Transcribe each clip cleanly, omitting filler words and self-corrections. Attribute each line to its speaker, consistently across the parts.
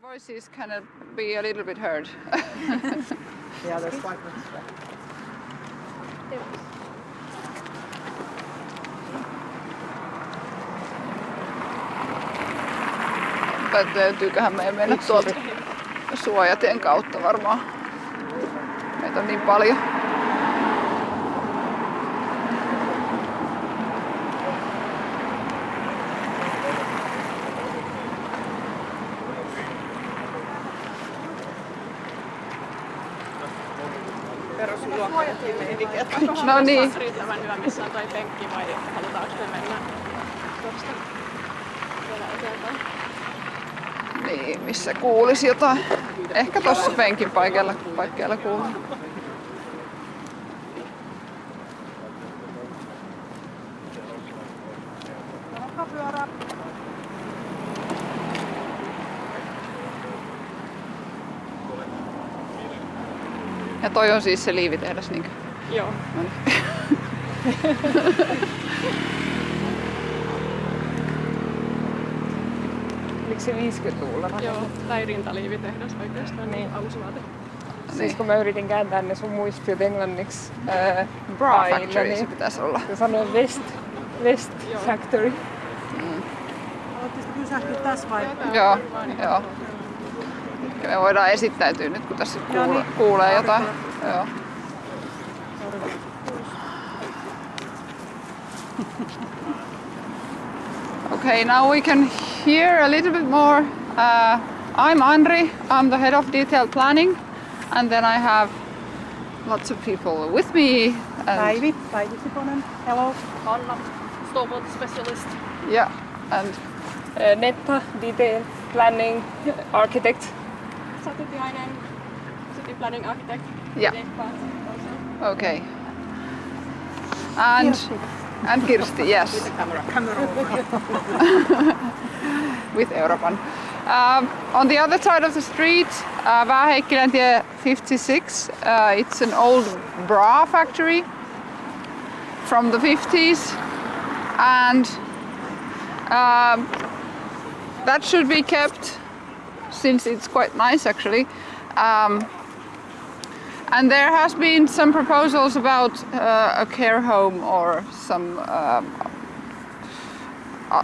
Speaker 1: voices can be a little bit heard.
Speaker 2: Yeah, there's quite much.
Speaker 1: Täytyyköhän meidän mennä tuolta suojatien kautta varmaan. Meitä on niin paljon. No niin.
Speaker 3: Riittävän hyvä, missä on toi penkki vai halutaanko me mennä tuosta vielä eteenpäin?
Speaker 1: Niin, missä kuulisi jotain. Ehkä tossa penkin paikkeilla kuuluu. Ja toi on siis se liivitehdas, niinkö?
Speaker 3: Joo.
Speaker 1: No niin.
Speaker 2: Oliko se 50-luvulla?
Speaker 3: Joo, tai rintaliivitehdas oikeastaan, niin alusvaate.
Speaker 2: Siis kun mä yritin kääntää ne sun muistiot englanniksi
Speaker 1: Bra
Speaker 2: aina,
Speaker 1: Factory
Speaker 2: niin
Speaker 1: se pitäisi olla.
Speaker 2: se sanoi West Factory.
Speaker 4: Oletteko pysähtyä tässä vai?
Speaker 1: Joo, joo. Ehkä me voidaan esittäytyä nyt, kun tässä kuulee jotain. Joo. Okay, now we can hear a little bit more. I'm Andri, I'm the head of detailed planning, and then I have lots of people with me.
Speaker 4: Päivi Siponen. Hello.
Speaker 3: Anna, stormwater specialist.
Speaker 1: Yeah, and
Speaker 2: Netta, detail planning architect.
Speaker 3: Satu Tiainen, city planning architect.
Speaker 1: Yeah.
Speaker 3: Jekka also.
Speaker 1: okay. And Kirsti, yes. With Euroopan. On the other side of the street, Vähäheikkiläntie 56, it's an old bra factory from the 50s, and that should be kept since it's quite nice actually. And there has been some proposals about a care home or some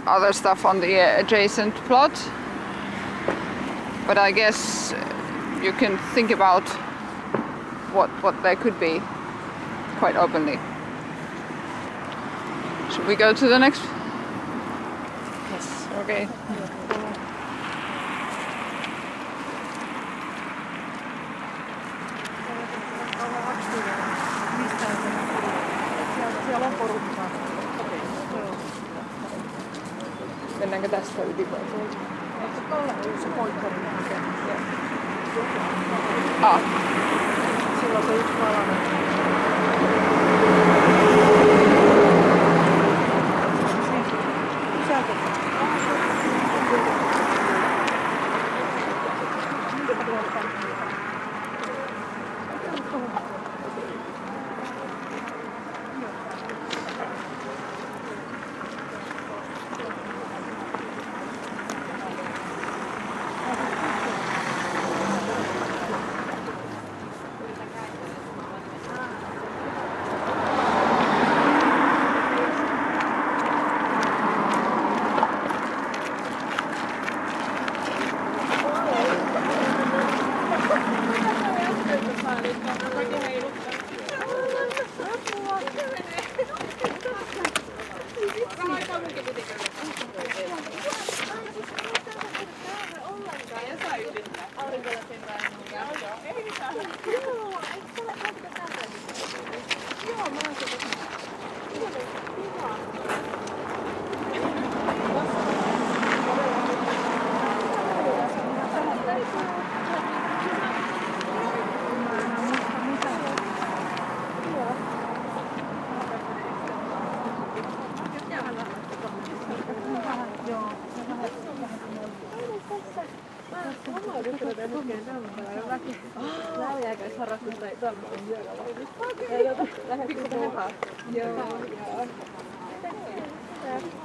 Speaker 1: other stuff on the adjacent plot. But I guess you can think about what there could be quite openly. Should we go to the next?
Speaker 2: Yes, okay. Mennäänkö tästä ylipäätään?
Speaker 4: Se poikkarin hakee.
Speaker 2: Silloin se yksi valainen.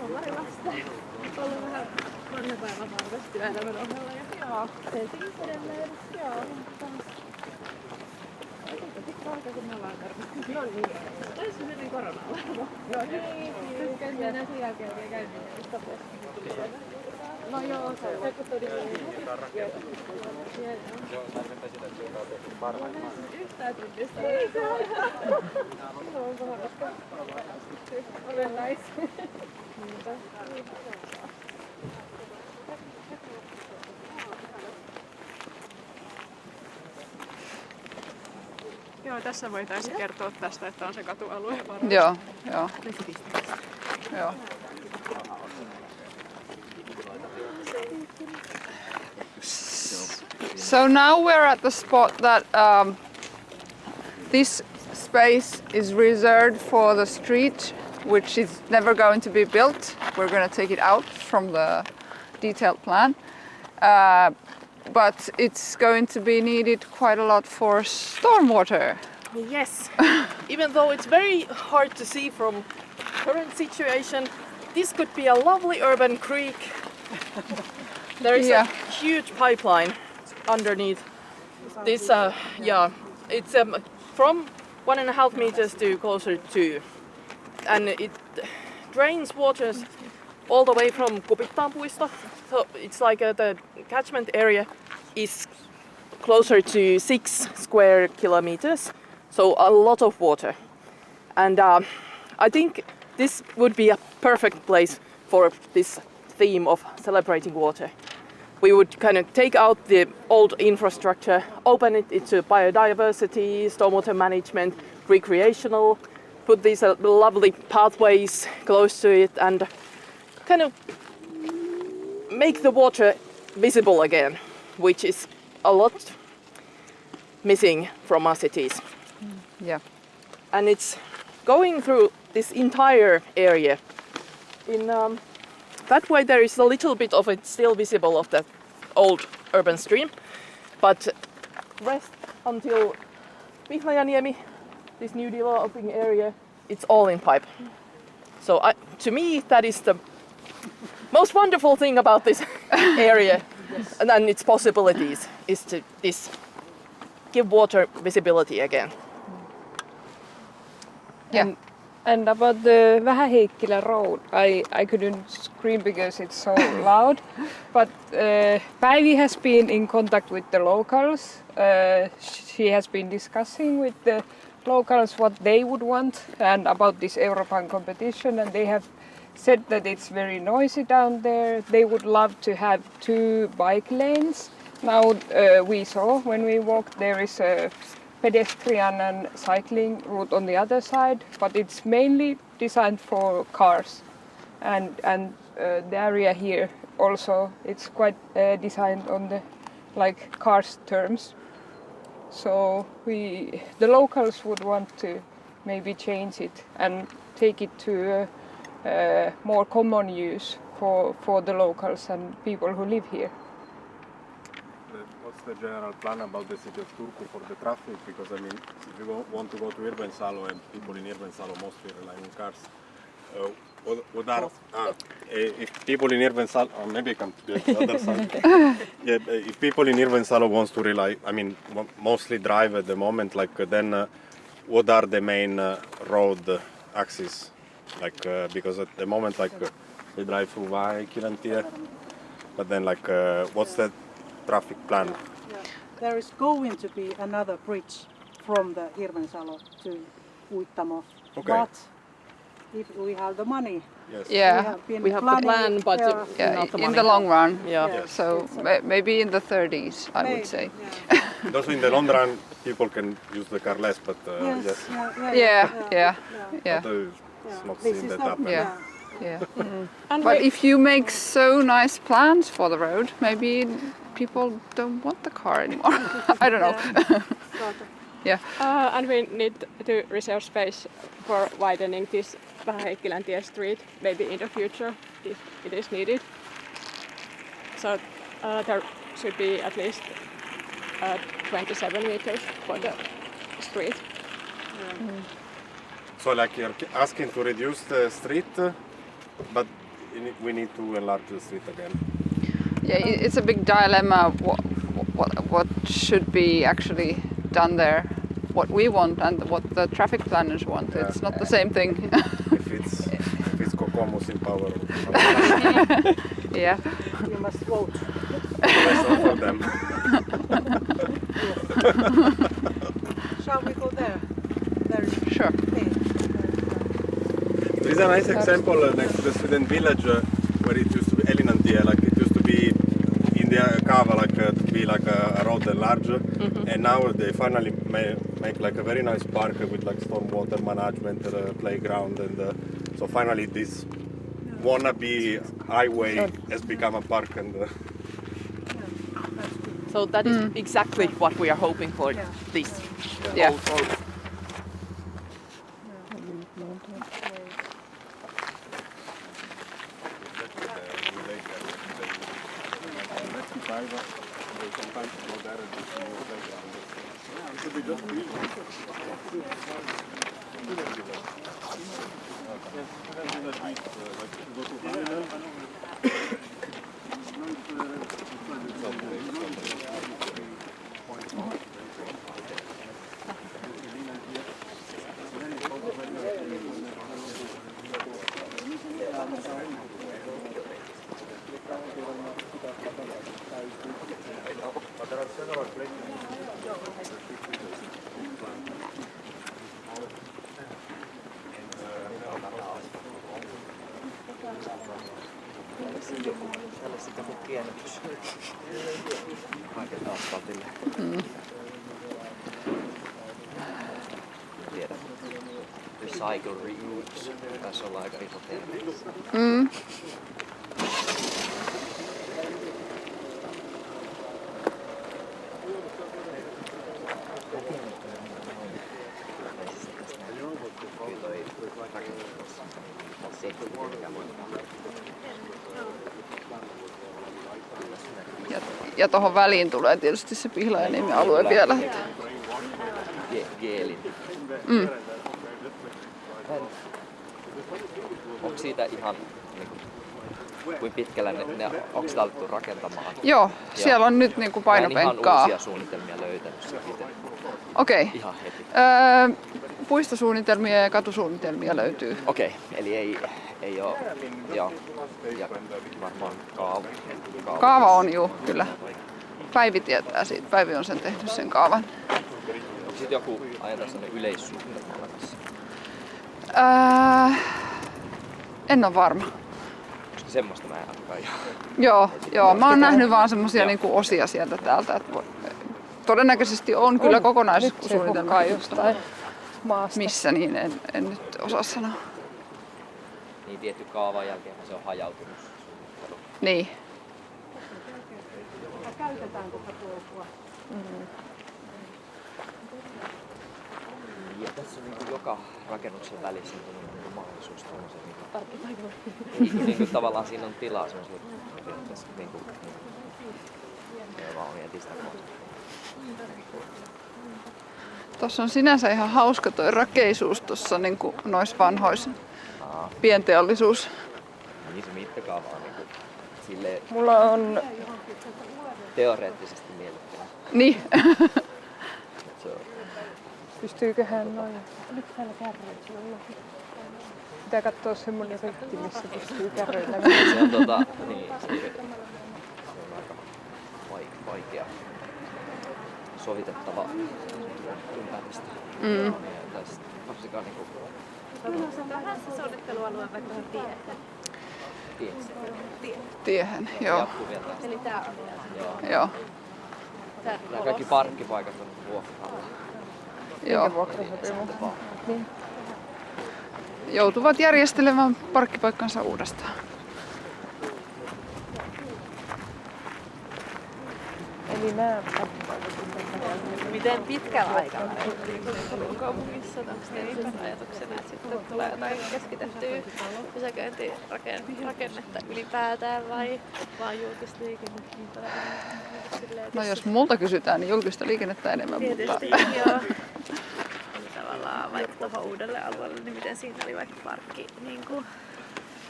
Speaker 3: Ollaan vasta. Ollut vähän vanhempainvapaa työelämän ohella. Joo, Helsingin edelleen. Joo. Sitten me ollaan tarvittu. No niin. Tässä meni koronalla. No niin. Käytiin enää sen jälkeen, kun käytiin. No joo, se kun tuli. Joo, tarvittaisi sitä työkautta parhaimman. Yhtään tunnista. No onko hauska? Olen nice. Joo, tässä voitaisiin kertoa tästä, että on se katualue.
Speaker 1: Joo, joo. Joo. So now we're at the spot that this space is reserved for the street, which is never going to be built. We're going to take it out from the detailed plan. But it's going to be needed quite a lot for stormwater.
Speaker 5: Yes, even though it's very hard to see from current situation, this could be a lovely urban creek. There is a huge pipeline underneath this. It's from 1.5 meters to closer to 2, and it drains waters all the way from Kupittaan puisto. So it's like the catchment area is closer to 6 square kilometers. So a lot of water, and I think this would be a perfect place for this theme of celebrating water. We would kind of take out the old infrastructure, open it into biodiversity, stormwater management, recreational, put these lovely pathways close to it, and kind of make the water visible again, which is a lot missing from our cities.
Speaker 1: Yeah.
Speaker 5: And it's going through this entire area. In that way there is a little bit of it still visible of the old urban stream, but west until Pihlajaniemi, this new developing area, it's all in pipe. So to me that is the most wonderful thing about this area and its possibilities is to give water visibility again.
Speaker 1: Yeah.
Speaker 2: And about the Vähä-Heikkilä road, I couldn't scream because it's so loud, but Päivi has been in contact with the locals. She has been discussing with the locals what they would want and about this European competition, and they have said that it's very noisy down there. They would love to have 2 bike lanes. Now we saw when we walked there is a pedestrian and cycling route on the other side, but it's mainly designed for cars, and the area here also it's quite designed on the like cars terms. So the locals would want to maybe change it and take it to more common use for the locals and people who live here.
Speaker 6: What's the general plan about the city of Turku for the traffic? Because I mean, if you want to go to Irvensalo and people in Irvensalo mostly rely on cars, what are if people in Irvensalo, maybe I can do the other side. Yeah, if people in Irvensalo wants to rely, I mean, mostly drive at the moment, like then what are the main road axes? Like because at the moment, like we drive through Vähä-Heikkilantie, but then like what's the traffic plan?
Speaker 4: There is going to be another bridge from the Hirvensalo to Uittamo.
Speaker 6: Okay.
Speaker 4: But if we have the money,
Speaker 6: Yes.
Speaker 1: Yeah.
Speaker 5: We have the plan, but not the
Speaker 1: in
Speaker 5: money.
Speaker 1: the long run.
Speaker 5: Yeah.
Speaker 6: Yes.
Speaker 1: So maybe in the 30s, I would say.
Speaker 4: Yeah.
Speaker 6: Also in the long run, people can use the car less, but yes.
Speaker 1: Yeah.
Speaker 6: But, it's not
Speaker 4: This
Speaker 6: seen
Speaker 4: is
Speaker 6: that
Speaker 4: not,
Speaker 6: happen.
Speaker 1: Yeah.
Speaker 3: And
Speaker 1: But if you make so nice plans for the road, maybe people don't want the car anymore. I don't know. Yeah.
Speaker 3: And we need to reserve space for widening this Vähä-Heikkiläntie street, maybe in the future if it is needed. So there should be at least 27 meters for the street.
Speaker 6: So like you're asking to reduce the street but we need to enlarge the street again.
Speaker 1: Yeah, it's a big dilemma what should be actually done there, what we want and what the traffic planners want.
Speaker 6: Yeah.
Speaker 1: It's not the same thing.
Speaker 6: If it's Kokoomus in power,
Speaker 1: Yeah.
Speaker 4: You must vote.
Speaker 6: rest all for them.
Speaker 4: Shall we go there? There is
Speaker 1: Sure.
Speaker 4: hay.
Speaker 6: There is a nice example next to the student village where it used to be Elinantie, like it used to be in the Kaava, like to be like a road enlarged, and now they finally make like a very nice park with like stormwater management, playground, and so finally this wannabe highway has become a park, and
Speaker 5: So that is exactly what we are hoping for.
Speaker 4: Yeah.
Speaker 5: This.
Speaker 1: Yeah.
Speaker 5: whole road.
Speaker 7: Tiedät, recycle, reuse, tässä ollaan aika iso termi.
Speaker 1: Ja tuohon väliin tulee tietysti se Pihlajaniemen alue vielä.
Speaker 7: Geelin. Onko siitä ihan, kuin pitkällä onko sitä alettu rakentamaan?
Speaker 1: Joo, siellä on nyt niinku painopenkkaa.
Speaker 7: Mä en ihan uusia suunnitelmia löytänyt siitä.
Speaker 1: Okei.
Speaker 7: Ihan heti.
Speaker 1: Puistosuunnitelmia ja katusuunnitelmia löytyy.
Speaker 7: Okei, eli ei ole, joo, ja varmaan
Speaker 1: Kaava on juu, kyllä. Päivi tietää siitä. Päivi on sen tehnyt sen kaavan.
Speaker 7: Onko sitten joku ajatus sellainen yleissuunnitelma olemassa?
Speaker 1: En ole varma.
Speaker 7: Koska semmoista mä en ainakaan ihan.
Speaker 1: Joo, mä oon nähnyt vaan semmosia niinku osia sieltä täältä. Todennäköisesti on kyllä kokonaissuunnitelma
Speaker 2: jostain maasta.
Speaker 1: missä, niin en nyt osaa sanoa.
Speaker 7: Niin tietty kaavan jälkeen se on hajautunut.
Speaker 1: Niin.
Speaker 4: Käytetäänkö polkua?
Speaker 7: Ja tässä on niin joka rakennuksen välissä on mahdollisuus tuollaisen niin tavallaan siinä on tilaa semmoiselle tässä niinku vaan mietin sitä kohtaa.
Speaker 1: Tuossa on sinänsä ihan hauska toi rakeisuus tuossa niinku noissa vanhoissa pienteollisuus.
Speaker 7: Niin se mittakaava on niinku silleen
Speaker 2: Mulla on
Speaker 7: teoreettisesti miellyttävä.
Speaker 1: Niin.
Speaker 7: Se on
Speaker 2: Pystyyköhän noin? Nyt täällä kärryillä olla. Pitää katsoa semmonen reitti, missä pystyy kärryillä.
Speaker 7: niin se on niin se on aika vaikea sovitettava ympäristö. Tai sit varsinkaan niinku
Speaker 8: Se on vähän se suunnittelualue vaikka
Speaker 1: Tiehen, joo.
Speaker 7: jatkuu vielä tästä.
Speaker 8: Eli tää on vielä
Speaker 1: Joo.
Speaker 7: Nämä kaikki parkkipaikat on vuokralla.
Speaker 1: Joo.
Speaker 2: Vuokrasopimus. Niin.
Speaker 1: Joutuvat järjestelemään parkkipaikkansa uudestaan.
Speaker 2: Eli nämä
Speaker 8: miten pitkällä aikavälillä kaupungissa onko teillä ajatuksena, että sitten tulee jotain keskitettyä pysäköintirakennetta ylipäätään vai vaan julkista liikennettä?
Speaker 1: No jos multa kysytään, niin julkista liikennettä enemmän,
Speaker 8: Tietysti
Speaker 1: mutta
Speaker 8: joo. Tavallaan vaikka tuohon uudelle alueelle, niin miten siinä oli vaikka parkki niin kuin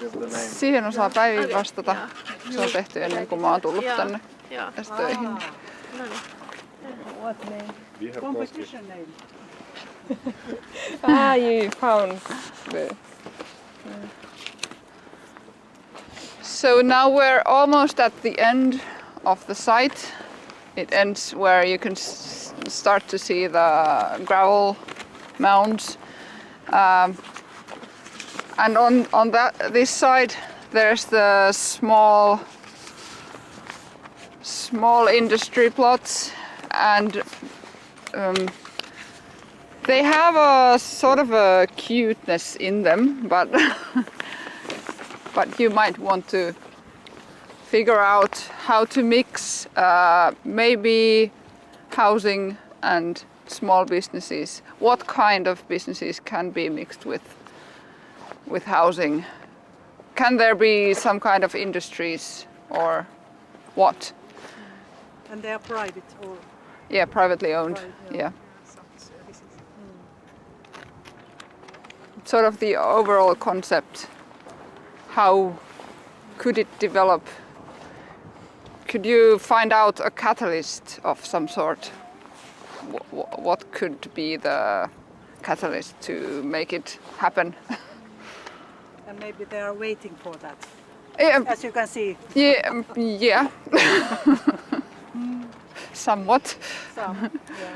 Speaker 6: Just the name.
Speaker 1: Siihen osaa Päivi vastata. Se on tehty ennen kuin mä oon tullut
Speaker 8: Joo.
Speaker 1: tänne
Speaker 8: Joo.
Speaker 1: töihin.
Speaker 8: No niin.
Speaker 2: What name?
Speaker 6: Viherkoski.
Speaker 4: Competition name.
Speaker 2: You found the...
Speaker 1: So now we're almost at the end of the site. It ends where you can start to see the gravel mounds. And on this side there's the small industry plots, and they have a sort of a cuteness in them, but but you might want to figure out how to mix maybe housing and small businesses. What kind of businesses can be mixed with housing? Can there be some kind of industries or what?
Speaker 4: And they are private or
Speaker 1: Yeah, privately owned.
Speaker 4: Private,
Speaker 1: Yeah. Sort of the overall concept. How could it develop? Could you find out a catalyst of some sort? What could be the catalyst to make it happen?
Speaker 4: and maybe they are waiting for that.
Speaker 1: Yeah,
Speaker 4: As you can see,
Speaker 1: yeah. Somewhat.
Speaker 4: some. Yeah.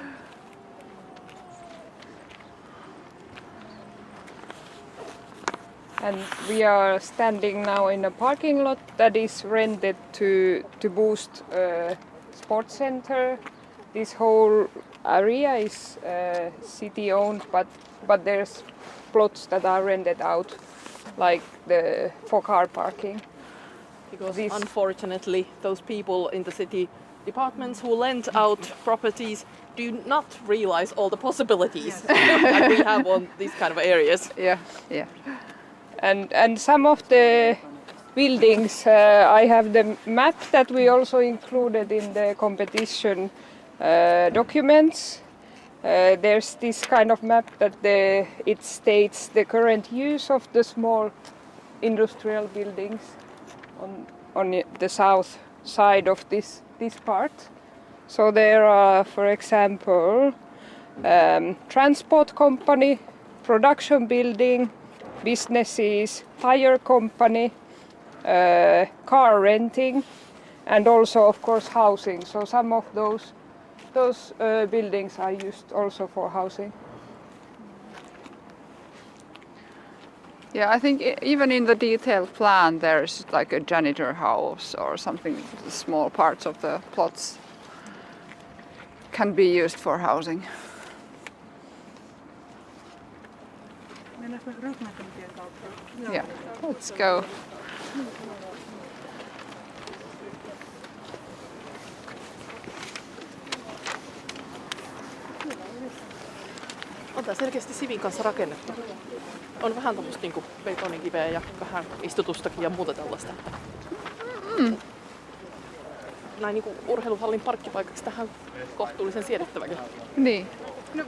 Speaker 2: And we are standing now in a parking lot that is rented to boost sports center. This whole area is city owned, but there's plots that are rented out, like for car parking.
Speaker 5: Because unfortunately, those people in the city departments who lend out properties do not realize all the possibilities that we have on these kind of areas.
Speaker 1: Yeah, yeah.
Speaker 2: And some of the buildings, I have the map that we also included in the competition documents. There's this kind of map that it states the current use of the small industrial buildings on the south side of this part. So there are, for example, transport company, production building, businesses, tire company, car renting, and also of course housing. So some of those buildings are used also for housing.
Speaker 1: Yeah, I think even in the detailed plan there's like a janitor house or something. Small parts of the plots can be used for housing.
Speaker 4: Mennäänkö ryhmäkuntien kautta? Joo.
Speaker 1: Yeah, let's go.
Speaker 5: On tää selkeästi Sivin kanssa rakennettu. On vähän tommoista niinku betonikiveä ja vähän istutustakin ja muuta tällaista. Näin niinku urheiluhallin parkkipaikaksi tähän kohtuullisen siedettäväkin.
Speaker 1: Niin.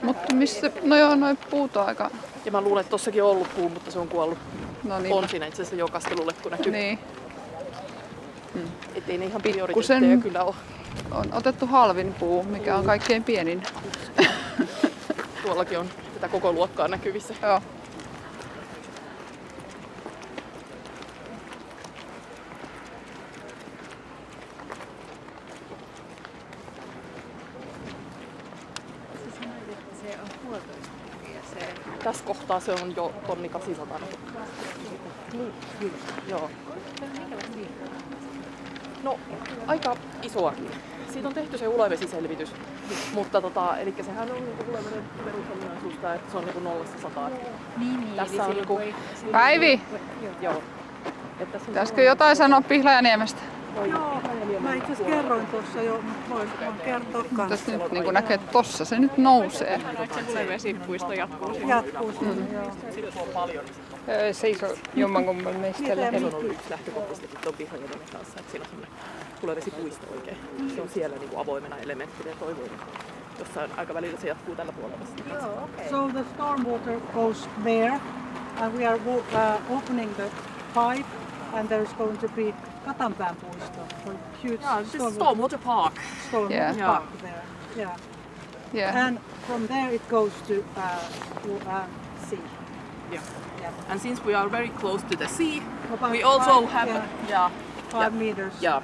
Speaker 1: Mutta missä, no joo, noi puut on aika...
Speaker 5: Ja mä luulen, että tossakin on ollut puu, mutta se on kuollut.
Speaker 1: No niin.
Speaker 5: On siinä itse asiassa jo kastelulle, kun näkyy.
Speaker 1: Niin.
Speaker 5: Ettei ne ihan prioriteetteja kyllä ole.
Speaker 1: On otettu halvin puu, mikä on kaikkein pienin.
Speaker 5: Tuollakin on tätä koko luokkaa näkyvissä.
Speaker 1: Joo.
Speaker 5: Tässä kohtaa se on jo 1800. Joo. No, aika isoakin. Siitä on tehty se ulevesiselvitys, mutta eli sehän on niinku uleveden perusominaisuus, että se on niinku 0–100.
Speaker 8: Niin,
Speaker 5: Tässä on niinku,
Speaker 1: Päivi,
Speaker 5: joo. Että tässä on
Speaker 1: pitäisikö jotain sanoa Pihlajaniemestä?
Speaker 4: Joo, mä itse asiassa kerroin tuossa jo, mutta voin kertoa kanssa.
Speaker 1: Tässä nyt niin näkee, että tossa se nyt nousee.
Speaker 3: Ulevesipuisto jatkuu.
Speaker 4: Jatkuu sinne, joo.
Speaker 2: Seiso jommankumman meistä lähellä.
Speaker 5: Se on ollut yksi lähtökohtaisesti tuon Pihlajaniemen kanssa, että siinä on semmoinen ulevesipuisto oikein. Se on siellä niinku avoimena elementtinä ja toivoin. Jossain aikavälillä se jatkuu tällä puolella.
Speaker 4: So the storm water goes there, and we are opening the 5, and there's going to be Katanpään puisto, a huge
Speaker 5: Yeah, this is Stormwater Park.
Speaker 1: Yeah.
Speaker 4: park there. Yeah.
Speaker 1: Yeah.
Speaker 4: And from there it goes to sea.
Speaker 5: Yeah.
Speaker 4: Yeah.
Speaker 5: And since we are very close to the sea,
Speaker 4: About
Speaker 5: we also
Speaker 4: 5,
Speaker 5: have
Speaker 4: yeah,
Speaker 5: yeah,
Speaker 4: 5 meters
Speaker 5: yeah.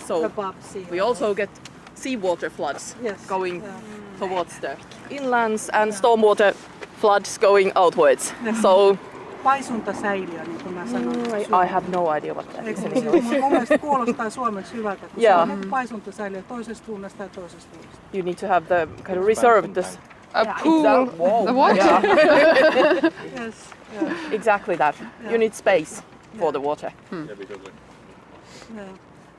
Speaker 5: So
Speaker 4: above sea
Speaker 5: we
Speaker 4: level.
Speaker 5: also get seawater floods
Speaker 4: Yes,
Speaker 5: going
Speaker 4: yeah.
Speaker 5: towards the inlands and stormwater floods going outwards. So
Speaker 4: Paisuntasäiliö, niin kuin mä sanoin.
Speaker 5: I have no idea what that is.
Speaker 4: Eikö, siis mun mielestä kuulostaa suomeksi hyvältä, kun
Speaker 5: Yeah.
Speaker 4: se on paisuntasäiliö toisesta suunnasta ja toisesta suunnasta.
Speaker 5: You need to have the kind of reserve this.
Speaker 1: A pool.
Speaker 5: Wow.
Speaker 1: The what?
Speaker 5: Yeah,
Speaker 4: Yes, yeah,
Speaker 5: exactly that. You need space for the water.
Speaker 6: Yeah, because like,
Speaker 4: yeah.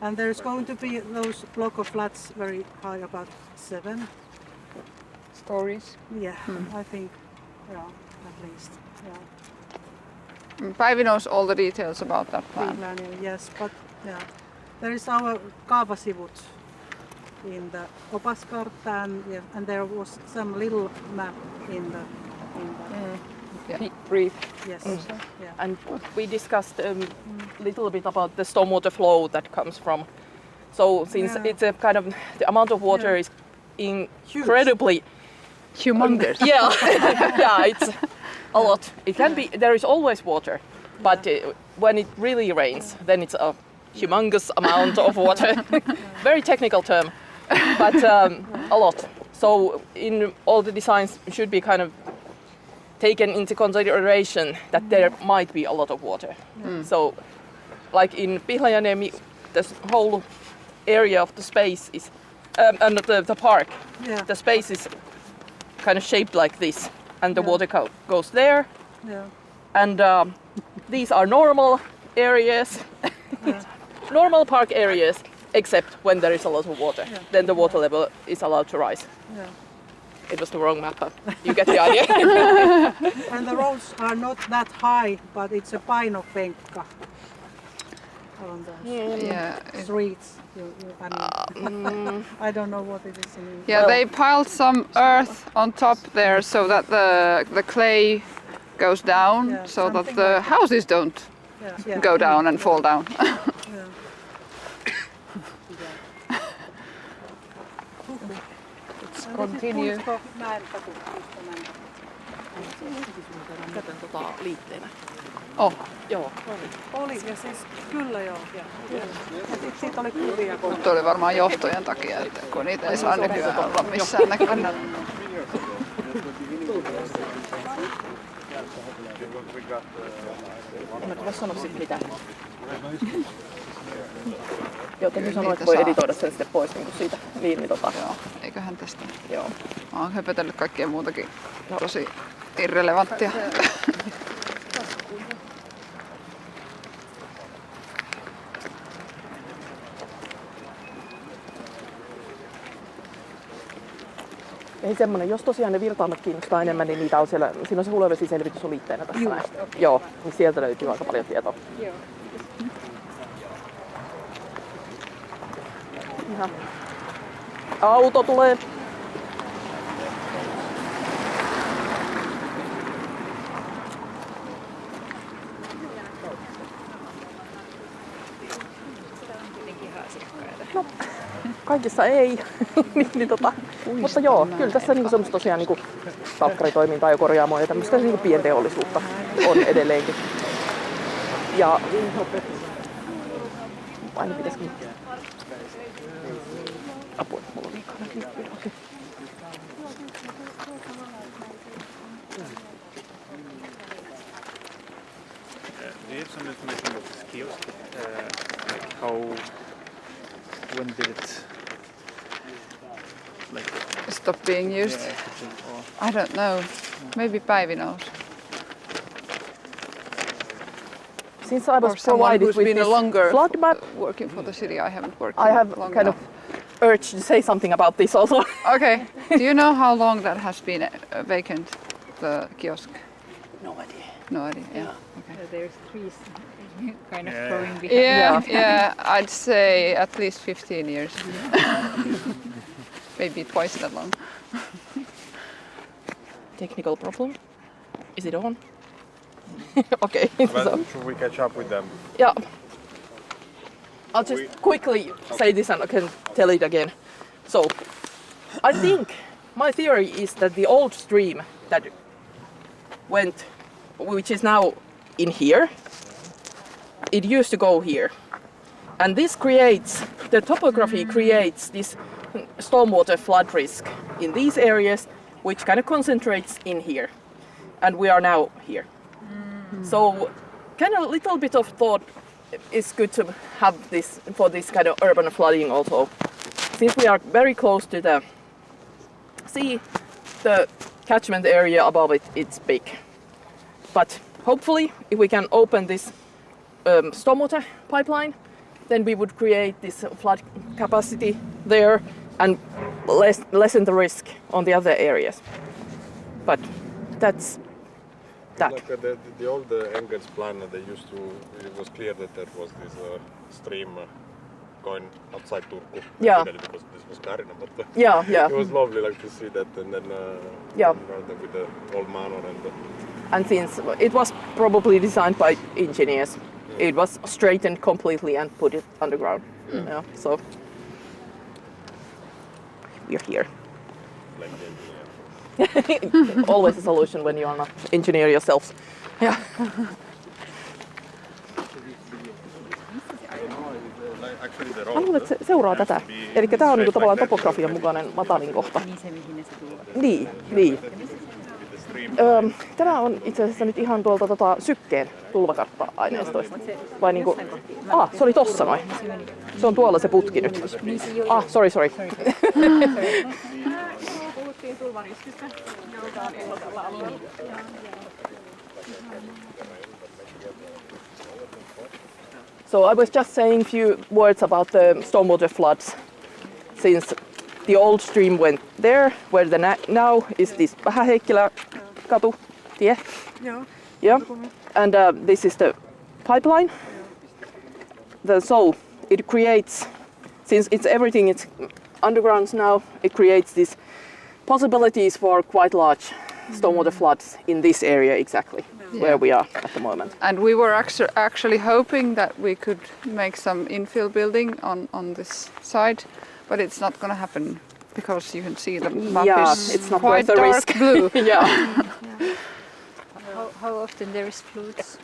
Speaker 4: And there's going to be those block of flats very high, about 7.
Speaker 2: Stories.
Speaker 4: Yeah, I think, yeah, at least. Yeah.
Speaker 1: Päivi knows all the details about that plan.
Speaker 4: Greenlandia, yes, but yeah. There is our kaavasivut in the opaskartta, and there was some little map in the
Speaker 2: Brief.
Speaker 4: yes, yeah.
Speaker 5: And we discussed a little bit about the stormwater flow that comes from. So since
Speaker 4: Yeah.
Speaker 5: it's a kind of the amount of water
Speaker 4: Yeah.
Speaker 5: is incredibly
Speaker 1: Humongous.
Speaker 5: yeah yeah it's a lot. It can be there is always water, but when it really rains, then it's a humongous amount of water. Very technical term, but a lot. So in all the designs should be kind of taken into consideration that there might be a lot of water. So like in Pihlajaniemi, this whole area of the space is and the park,
Speaker 4: Yeah.
Speaker 5: the space is kind of shaped like this, and the water goes there,
Speaker 4: Yeah.
Speaker 5: and these are normal areas, normal park areas, except when there is a lot of water. Then the water level is allowed to rise.
Speaker 4: Yeah.
Speaker 5: It was the wrong map, but you get the idea.
Speaker 4: And the roads are not that high, but it's a painopenkka on the
Speaker 1: Yeah.
Speaker 4: streets. I mean, I don't know what it is in English.
Speaker 1: Yeah, they piled some earth on top there so that the clay goes down,
Speaker 4: Yeah,
Speaker 1: so that
Speaker 4: something
Speaker 1: the
Speaker 4: like that.
Speaker 1: houses don't
Speaker 4: Yeah.
Speaker 1: go down and fall down.
Speaker 4: Yeah.
Speaker 2: Continue.
Speaker 5: Katson liitteenä.
Speaker 1: Oh,
Speaker 5: Joo.
Speaker 4: Oli, ja siis kyllä joo. Ja siitä oli kuvia.
Speaker 1: mutta oli varmaan johtojen takia, että kun niitä ei saa nykyään olla missään näkynyt.
Speaker 5: Mä sano sit mitä. Joo, täytyy sanoa, että voi editoida sen sitten pois niin siitä. Niin,
Speaker 1: Joo, eiköhän tästä.
Speaker 5: Joo.
Speaker 1: Mä oon höpötellyt kaikkea muutakin tosi irrelevanttia.
Speaker 5: Ei semmonen, jos tosiaan ne virtaamat kiinnostaa enemmän, niin niitä on siellä, siinä on se hulevesiselvitys on liitteenä tässä näin. Joo, niin sieltä löytyy aika paljon tietoa.
Speaker 2: Joo.
Speaker 5: Ihan. Auto tulee. No, kaikissa ei. Mutta joo, kyllä tässä niinku semmoista tosiaan niinku talkkaritoimintaa ja korjaamoa ja tämmöistä niinku pienteollisuutta on edelleenkin. Ja aina pitäisikö apua, mulla on liikaa näkyy. Okay.
Speaker 9: Do you have some information about this kiosk? Like how, when did it, like,
Speaker 1: Stop being used.
Speaker 9: or
Speaker 1: I don't know. Maybe Päivi knows.
Speaker 5: Since I
Speaker 1: Or
Speaker 5: was
Speaker 1: someone
Speaker 5: provided
Speaker 1: who's
Speaker 5: with
Speaker 1: been
Speaker 5: this
Speaker 1: longer
Speaker 5: flood map,
Speaker 1: working for the city. I haven't worked
Speaker 5: I have
Speaker 1: long
Speaker 5: kind
Speaker 1: enough.
Speaker 5: of urge to say something about this also.
Speaker 1: Okay. Do you know how long that has been vacant, the kiosk?
Speaker 5: No idea.
Speaker 1: No idea. Yeah. Okay.
Speaker 2: There's trees kind of
Speaker 9: Yeah.
Speaker 2: growing behind.
Speaker 1: Yeah, I'd say at least 15 years. Maybe twice that long.
Speaker 5: Technical problem. Is it on? Okay. So,
Speaker 6: Should we catch up with them?
Speaker 5: yeah. I'll just quickly say this and I can tell it again. So, I think my theory is that the old stream that went, which is now in here, it used to go here. And this creates, the topography creates this stormwater flood risk in these areas, which kind of concentrates in here. And we are now here. So, kind of a little bit of thought is good to have this for this kind of urban flooding also. Since we are very close to the sea, the catchment area above it, it's big. But hopefully, if we can open this stormwater pipeline, then we would create this flood capacity there and lessen the risk on the other areas. But that's that.
Speaker 6: Like the old Engels plan, they used to. It was clear that there was this stream going outside Turku.
Speaker 5: Yeah.
Speaker 6: Because this was Karina, but
Speaker 5: Yeah.
Speaker 6: it was lovely, like to see that, and then with the old manor and.
Speaker 5: And since it was probably designed by engineers, it was straightened completely and put it underground. Yeah, so we're here.
Speaker 6: Like the engineer.
Speaker 5: Always a solution when you are not engineer yourself. Yeah.
Speaker 6: Actually, the road.
Speaker 5: Mä luulen, että se seuraa tätä. Eli tää on niinku tavallaan topografian mukainen matalin kohta. Niin. Tämä on itse asiassa nyt ihan tuolta sykkeen tulvakartta-aineistoista. Vai niinku... se oli tossa noin. Se on tuolla se putki nyt. Sorry.
Speaker 3: Puhuttiin tulvariskistä, joka on ihan tällä alueella.
Speaker 5: So I was just saying a few words about the stormwater floods, since the old stream went there, where the now is this Vähä-Heikkilä katu tie. Yeah. And this is the pipeline. So it creates, since everything is underground now, it creates these possibilities for quite large stormwater floods in this area exactly. Where we are at the moment.
Speaker 1: And we were actually hoping that we could make some infill building on this side, but it's not going to happen because you can see the map is
Speaker 5: it's not
Speaker 1: quite
Speaker 5: worth the
Speaker 1: dark
Speaker 5: risk.
Speaker 1: blue.
Speaker 8: How often there is floods?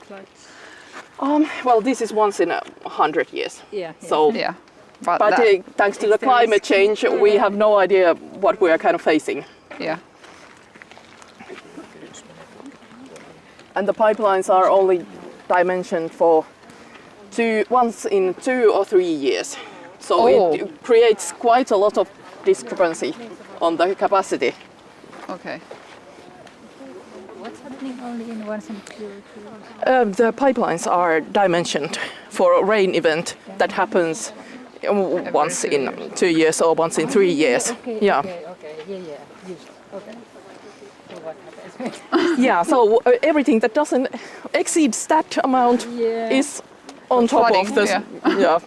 Speaker 5: Well, this is once in 100 years.
Speaker 8: Yeah.
Speaker 5: So,
Speaker 1: Yeah.
Speaker 5: but thanks to the climate change, we have no idea what we are kind of facing.
Speaker 1: Yeah.
Speaker 5: And the pipelines are only dimensioned for once in 2 or 3 years. So it creates quite a lot of discrepancy on the capacity.
Speaker 1: Okay.
Speaker 8: What's happening only in once in 2
Speaker 5: The pipelines are dimensioned for a rain event that happens once in 2 years or once in 3 years.
Speaker 8: Okay. Okay. So what happens?
Speaker 5: Yeah, so everything that doesn't exceed that amount is on top
Speaker 1: Flooding,
Speaker 5: of this. Yeah.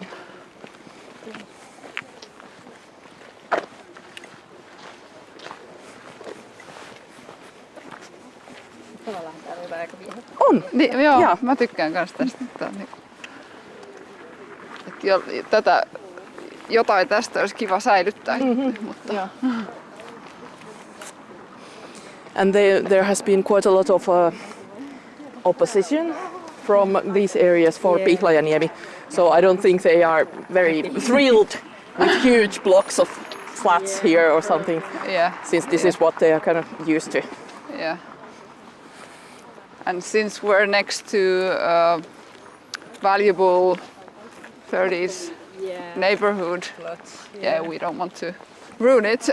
Speaker 8: Tavallaan täällä on aika viehä.
Speaker 5: On.
Speaker 1: Joo,
Speaker 5: Ja.
Speaker 1: mä tykkään myös tästä. Jotain tästä olisi kiva säilyttää. Mutta
Speaker 5: Yeah. And there has been quite a lot of opposition from these areas for Pihlajaniemi. So I don't think they are very thrilled with huge blocks of flats here or something, since this is what they are kind of used to.
Speaker 1: Yeah. And since we're next to valuable 30s neighborhood, we don't want to ruin it.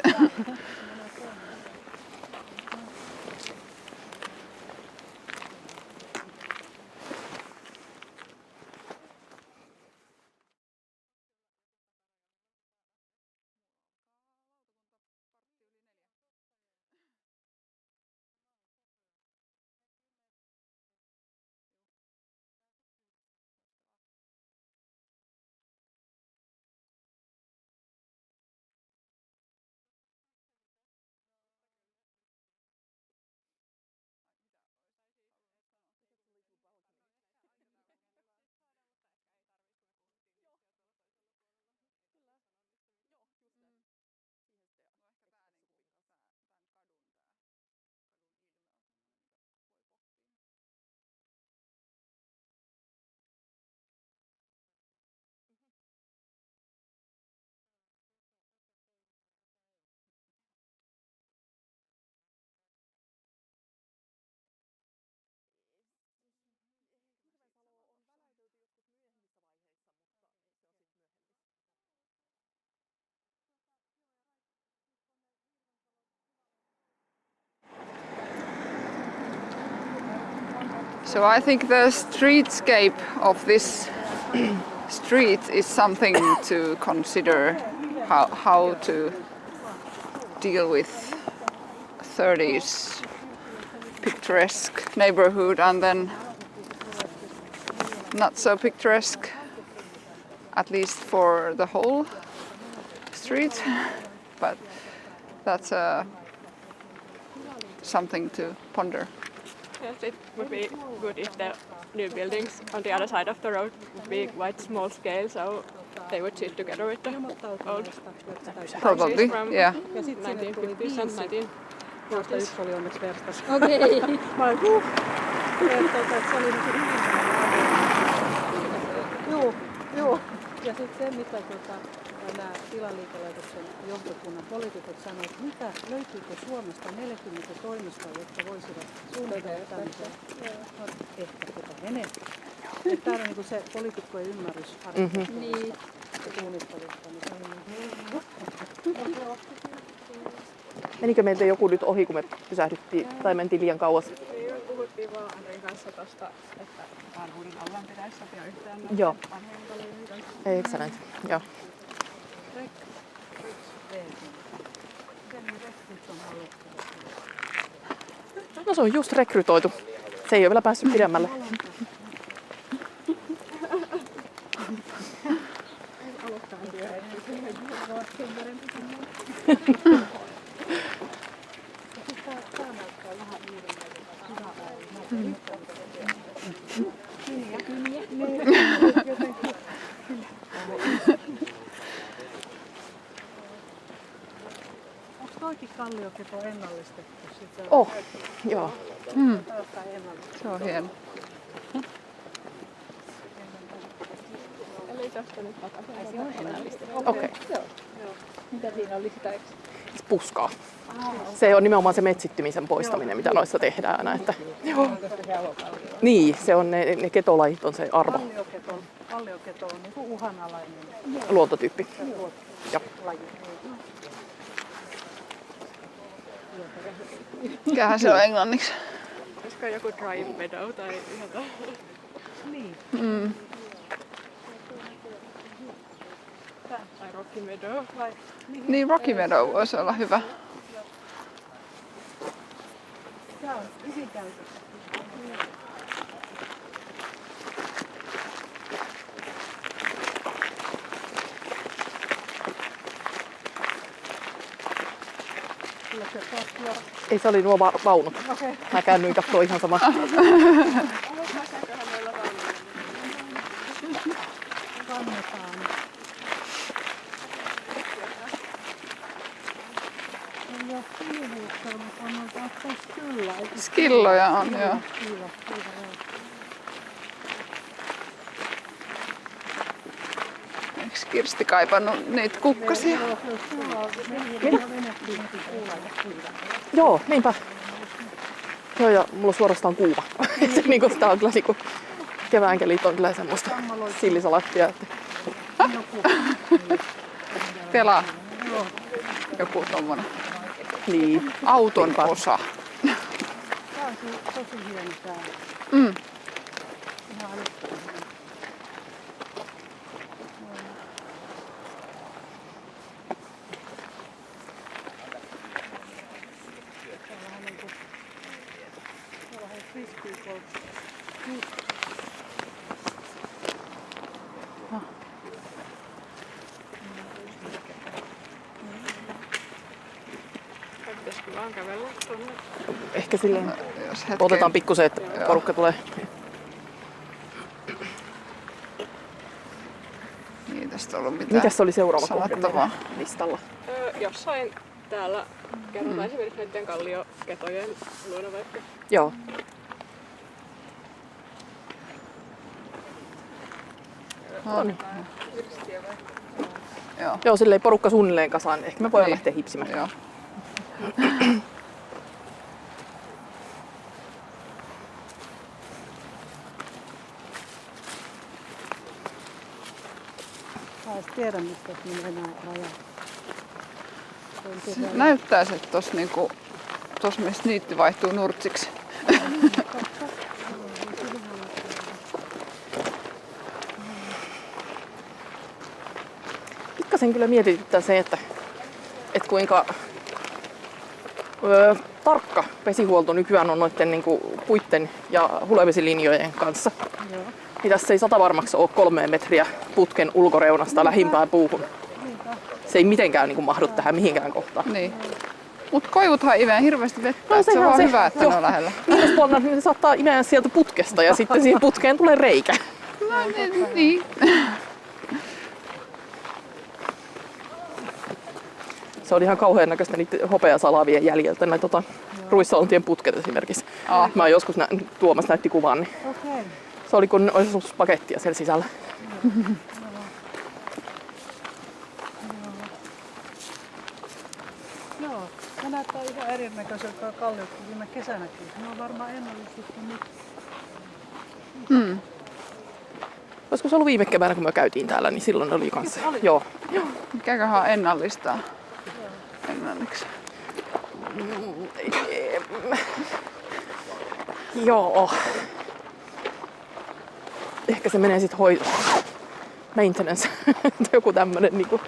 Speaker 1: So I think the streetscape of this street is something to consider, how to deal with 30s picturesque neighborhood and then not so picturesque, at least for the whole street, but that's something to ponder.
Speaker 3: Yes, it would be good if the new buildings on the other side of the road would be quite small scale, so they would sit together with the old
Speaker 1: Probably,
Speaker 3: houses from
Speaker 1: yeah.
Speaker 4: Ja sitten sinne tuli
Speaker 3: 1950s and 19.
Speaker 4: joista yksi oli onneksi verstas.
Speaker 8: Okei.
Speaker 4: Mä olin, että se oli niin hyvin. Joo. Ja sitten se, mitä nämä tilaliikelaitoksen johtokunnan poliitikot sanoivat, että mitä löytyykö Suomesta 40 toimistoa, jotka voisivat suunnitella tämmöisen, ehkä jopa enemmän. Tämä on niin se poliitikkojen ymmärrys
Speaker 8: Niin.
Speaker 4: suunnittelusta.
Speaker 5: Menikö meiltä joku nyt ohi, kun me pysähdyttiin tai mentiin liian kauas?
Speaker 3: Puhuttiin vaan Andrin kanssa tosta, että vanhuuden alueen pitäisi sopia yhteen.
Speaker 5: Joo. Excellent. Joo. No se on just rekrytoitu. Se ei ole vielä päässyt pidemmälle.
Speaker 4: Onko toikin kallioketo ennallistettu?
Speaker 5: Joo.
Speaker 1: Se on hieno.
Speaker 3: Eli tästä nyt
Speaker 5: Okei.
Speaker 8: Mitä siinä oli sitä?
Speaker 5: Puskaa. Se on nimenomaan se metsittymisen poistaminen, mitä noissa tehdään aina. Että... Niin, se on ne ketolajit on se arvo.
Speaker 4: Kallioketo on niin kuin uhanalainen
Speaker 5: Luontotyyppi. Joo.
Speaker 4: laji.
Speaker 1: Mikähän se on englanniksi?
Speaker 3: Olisiko joku dry meadow tai jotain?
Speaker 4: Niin.
Speaker 3: Tai rocky meadow.
Speaker 1: Niin, Rocky Meadow voisi olla hyvä.
Speaker 4: Tämä on ysikäytössä.
Speaker 5: Ei, se oli nuo vaunut. Mä käännyin katsoa ihan sama.
Speaker 4: Kannetaan. Ei ole kuivuutta, mutta on taas kyllä.
Speaker 1: Skilloja on, joo.
Speaker 4: Kiiva, joo.
Speaker 1: Eikö Kirsti kaipannut niitä kukkasia?
Speaker 5: Joo, niinpä. Joo, ja mulla on suorastaan kuuma. Se, niin kuin, sitä on kyllä niin keväänkelit on kyllä semmoista sillisalattia. Että...
Speaker 1: Tela. Joku tommonen.
Speaker 5: Niin.
Speaker 1: Auton osa.
Speaker 4: Tämä on tosi hieno täällä.
Speaker 1: Mm.
Speaker 4: Ihan älyttömän hieno.
Speaker 3: Pitäisikö vaan kävellä tuonne?
Speaker 5: Ehkä silleen
Speaker 1: Jos hetken.
Speaker 5: otetaan pikkusen, että porukka tulee.
Speaker 1: Niin, tästä on ollut mitään.
Speaker 5: Mitäs oli seuraava kohde
Speaker 1: sanottavaa?
Speaker 5: meidän listalla?
Speaker 3: Jossain täällä kerrotaan esimerkiksi näiden kallioketojen luonnonvaihto.
Speaker 5: Joo.
Speaker 1: Joo.
Speaker 5: Joo, silleen porukka suunnilleen kasaan. Ehkä me voidaan
Speaker 1: Niin.
Speaker 5: lähteä hipsimään.
Speaker 1: Joo.
Speaker 4: Mä en tiedä, mistä menee nämä rajat.
Speaker 1: Näyttäisi, että tossa missä niitti vaihtuu nurtsiksi.
Speaker 5: pikkasen kyllä mietityttää se, että kuinka tarkka vesihuolto nykyään on noiden niin kuin puitten ja hulevesilinjojen kanssa. Joo. Niin tässä ei satavarmaksi ole 3 metriä putken ulkoreunasta lähimpään puuhun. Se ei mitenkään niin kuin mahdu tähän mihinkään kohtaan.
Speaker 1: Niin. Mut koivuthan imee hirveästi vettä, no, se on vaan hyvä, että ne on lähellä.
Speaker 5: Viimeisvuonna ne saattaa imeä sieltä putkesta ja sitten siihen putkeen tulee reikä.
Speaker 1: No, niin.
Speaker 5: Se on ihan kauhean näköistä niitä hopeasalavien jäljeltä, näitä Ruissalontien putket esimerkiksi. Mä oon joskus Tuomas näytti kuvan, niin se oli kun olisi ollut pakettia siellä sisällä.
Speaker 4: Joo, se näyttää ihan erinäköiseltä kalliot kuin viime kesänäkin. Ne on varmaan ennallistettu nyt.
Speaker 5: Olisiko se ollut viime keväänä, kun me käytiin täällä, niin silloin oli kanssa. Joo.
Speaker 1: Mikäköhän ennallistaa? Englanniksi.
Speaker 5: Joo. Ehkä se menee sitten hoitoon. Maintenance. Joku tämmönen niinku.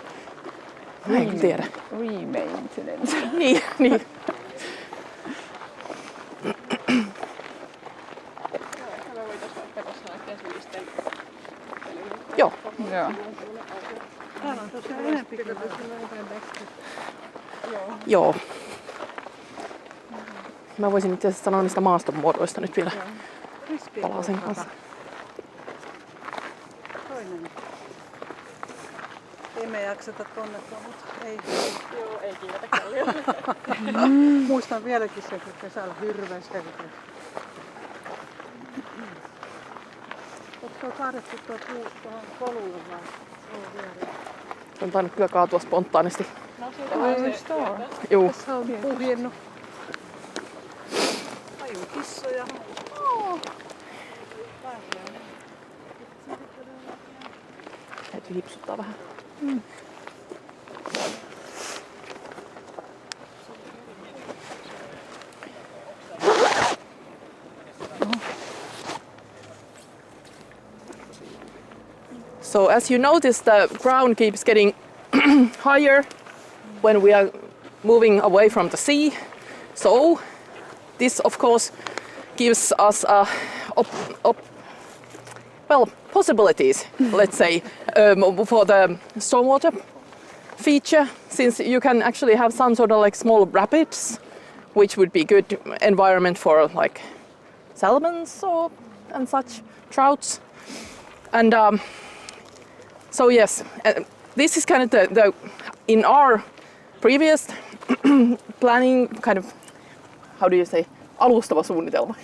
Speaker 5: Mä en tiedä.
Speaker 1: Re-maintenance.
Speaker 5: Niin. Joo.
Speaker 4: Täällä on tosiaan enempikin.
Speaker 5: Joo. Mä voisin itse asiassa sanoa niistä maastonmuodoista nyt vielä palasen kanssa.
Speaker 4: Toinen. Ei me jakseta tonnekaan, mutta ei.
Speaker 3: Joo, ei kiivetä kalliolle.
Speaker 4: Muistan vieläkin se, kun kesällä hirveän selkeä. Oletko kaadettu tuo puu tuohon polulle vai?
Speaker 5: Se on tainnut kyllä kaatua spontaanisti.
Speaker 3: No siitä on se.
Speaker 5: Juu.
Speaker 4: Tässä on puhjennut. Pajukissoja.
Speaker 5: Täytyy hipsuttaa vähän. So as you notice, the ground keeps getting higher when we are moving away from the sea. So this of course gives us possibilities, let's say, for the stormwater feature, since you can actually have some sort of like small rapids, which would be good environment for like salmons and such, trouts. And so yes, this is kind of the in our previous planning kind of, how do you say, alustava suunnitelma.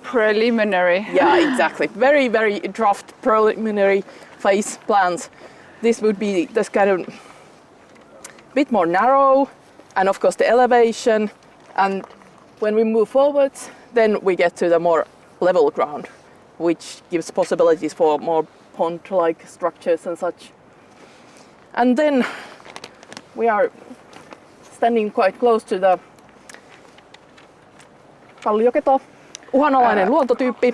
Speaker 1: Preliminary.
Speaker 5: Yeah, exactly. Very, very draft preliminary phase plans. This would be this kind of bit more narrow, and of course the elevation. And when we move forward, then we get to the more level ground, which gives possibilities for more pond-like structures and such. And then we are standing quite close to the kallioketo, uhanalainen luontotyyppi.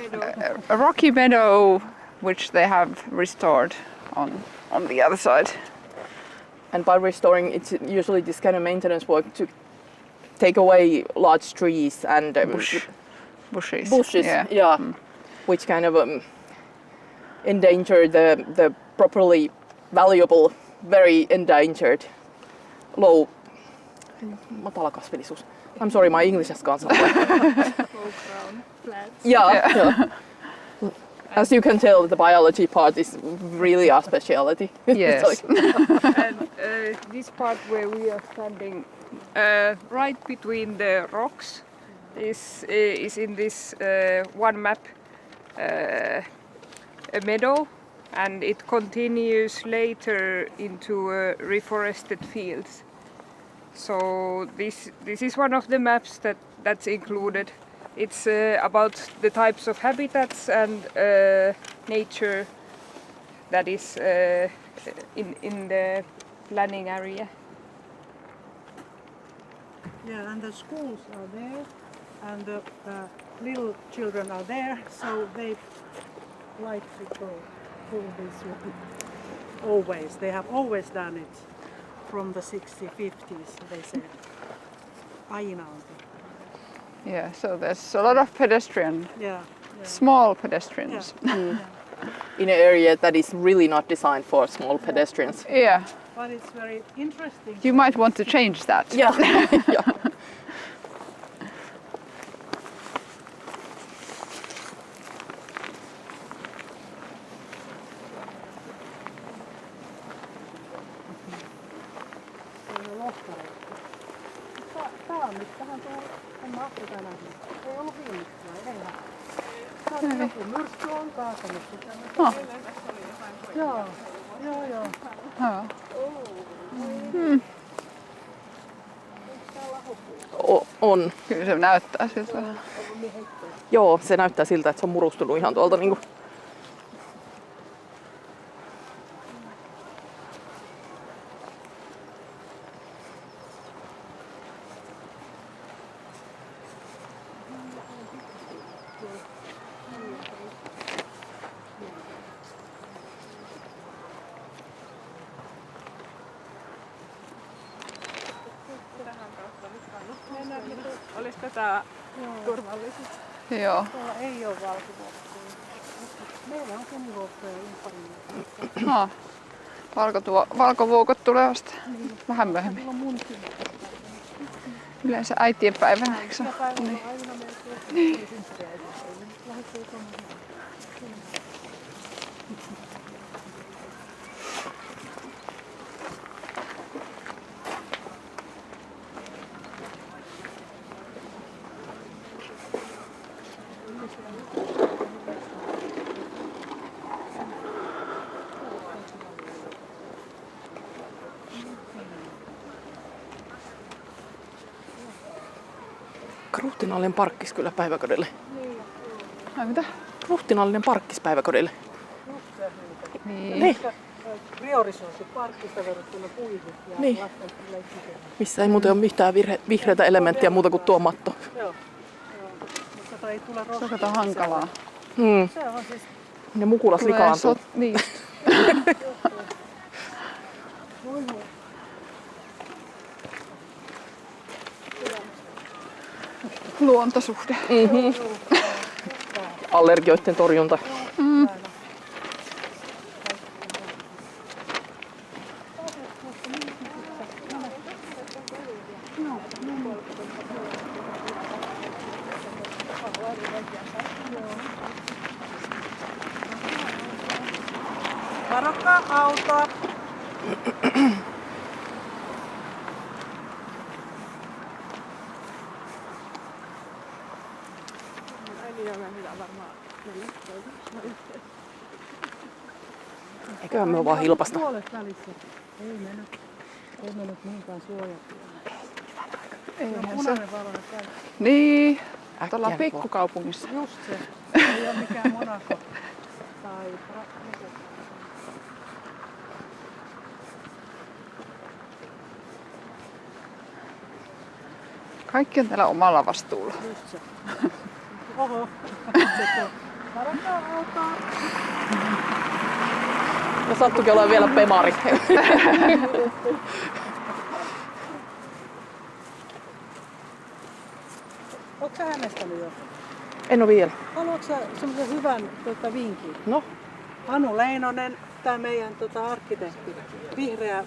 Speaker 1: A rocky meadow, which they have restored on the other side.
Speaker 5: And by restoring, it's usually this kind of maintenance work to take away large trees and bushes, yeah. Which kind of endanger the properly valuable, very endangered low matalakasvillisuus. I'm sorry, my English has gone somewhere.
Speaker 3: Low-ground plants.
Speaker 5: Yeah. As you can tell, the biology part is really our speciality.
Speaker 1: Yes.
Speaker 2: And this part where we are standing right between the rocks is in this one map a meadow, and it continues later into reforested fields. So this is one of the maps that's included. It's about the types of habitats and nature that is in the planning area.
Speaker 4: Yeah, and the schools are there, and the little children are there, so they like to go through this always. They have always done it from the 60s, 50s, they said. Aina on tehty.
Speaker 1: Yeah, so there's a lot of pedestrian,
Speaker 4: Yeah.
Speaker 1: small pedestrians.
Speaker 5: In an area that is really not designed for small pedestrians.
Speaker 1: Yeah,
Speaker 4: But it's very interesting.
Speaker 1: you might want to change that.
Speaker 5: Yeah. Yeah.
Speaker 4: Taamistahan tuo homma Afrikan asia. Ei ollut viimeksi vai? Eihän. Joku myrsky on kaatanut sitä.
Speaker 1: Oh.
Speaker 4: Joo.
Speaker 1: Joo.
Speaker 5: On.
Speaker 1: Kyllä se näyttää siltä.
Speaker 5: Joo, se näyttää siltä, että se on murustunut ihan tuolta niinku.
Speaker 3: Olisi tätä turvallista.
Speaker 1: Joo.
Speaker 4: Tuolla ei ole valkovuokkoja. Meillä on kumivuokkoja ympäri.
Speaker 1: No. Valkovuokot tulee vasta vähän myöhemmin.
Speaker 4: Tuolla on munkin.
Speaker 1: Yleensä äitien päivänä, eikö se ole?
Speaker 4: Päivä on aina melkein. Lähdettiin tuonne.
Speaker 5: Ruhtinallinen parkkis kyllä päiväkodille.
Speaker 1: Ai mitä?
Speaker 5: Ruhtinallinen parkkis päiväkodille.
Speaker 1: Niin.
Speaker 4: Priorisointi parkkista verrattuna puihin ja
Speaker 5: Niin.
Speaker 4: lasten leikkikentään.
Speaker 5: Missä ei muuten ole mitään vihreitä elementtiä muuta kuin tuo matto.
Speaker 4: Joo. Mutta ei tule
Speaker 1: Se on kato hankalaa.
Speaker 4: Se on siis
Speaker 5: Ja mukulas likaantuu.
Speaker 1: Niin. Luontosuhde.
Speaker 5: Allergioiden torjunta.
Speaker 4: varokaa autoa.
Speaker 5: Eiköhän me vaan hilpasta.
Speaker 4: Puolet välissä. Ei mennyt niinkään suojattua.
Speaker 1: Eihän se.
Speaker 4: Punainen valo on käynyt.
Speaker 1: Niin.
Speaker 5: Äkkiä
Speaker 1: Tuolla
Speaker 5: nyt
Speaker 1: pikkukaupungissa.
Speaker 4: Just se. Ei ole mikään Monaco. Tai
Speaker 1: Kaikki on täällä omalla vastuulla.
Speaker 4: just se. Oho. Varokaa autoa.
Speaker 5: Ja sattukin olla vielä pemari.
Speaker 4: Ootko sä äänestänyt jo?
Speaker 5: En oo vielä.
Speaker 4: Haluatko sä semmoisen hyvän vinkin?
Speaker 5: No,
Speaker 4: Anu Leinonen, tämä meidän arkkitehti, vihreä,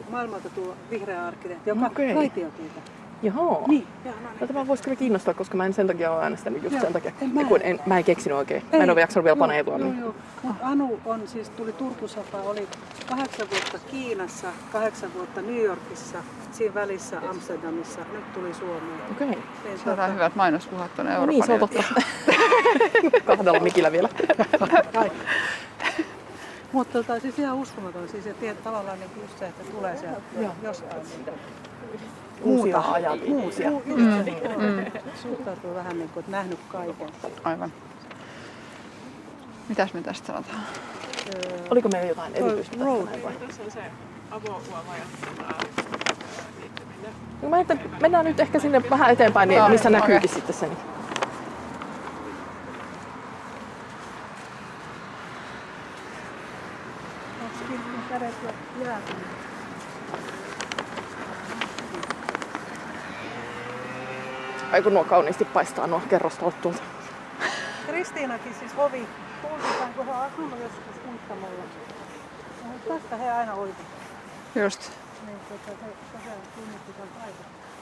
Speaker 4: maailmalta tullut vihreä arkkitehti, joka
Speaker 5: Okei.
Speaker 4: raitiotietä.
Speaker 5: Joo.
Speaker 4: Niin, joo, no
Speaker 5: No,
Speaker 4: niin.
Speaker 5: tämä voisi kyllä kiinnostaa, koska mä en sen takia ole äänestänyt just
Speaker 4: Joo,
Speaker 5: sen takia.
Speaker 4: en mä.
Speaker 5: Mä en keksinyt oikein. Mä en ole jaksanut vielä paneutua.
Speaker 4: Joo,
Speaker 5: Niin.
Speaker 4: joo. Mut Anu on siis, tuli Turkusapa, oli 8 vuotta Kiinassa, 8 vuotta New Yorkissa, siinä välissä Amsterdamissa, nyt tuli Suomeen.
Speaker 5: Okei.
Speaker 4: Niin,
Speaker 1: Saadaan hyvät mainospuhat tuonne
Speaker 5: No
Speaker 1: Euroopan.
Speaker 5: niin, se on totta. Kahdella mikillä vielä.
Speaker 4: Ai. Mutta siis ihan uskomaton, siis ja tavallaan niin just se, että tulee sieltä jostain
Speaker 5: Uusia ajatuksia.
Speaker 4: Suhtautuu vähän niin kuin, että nähnyt kaiken.
Speaker 1: Aivan. Mitäs me tästä sanotaan?
Speaker 5: Oliko meillä jotain erityistä tästä
Speaker 4: road.
Speaker 5: näin vai?
Speaker 3: Tässä on se avohuoma ja liittyminen.
Speaker 5: No, mä ajattelin, että mennään nyt ehkä sinne vähän eteenpäin, niin missä näkyykin sitten se.
Speaker 4: Onko Kirkon kädet ja jäätyy.
Speaker 5: Ai kun nuo kauniisti paistaa nuo kerrostalot tuolta.
Speaker 4: Kristiinakin siis hovi kuultiin, kun he on asunut joskus Muittamolla. Tästä he aina oivat.
Speaker 1: Just.
Speaker 4: Niin, he tosiaan tunnitti tämän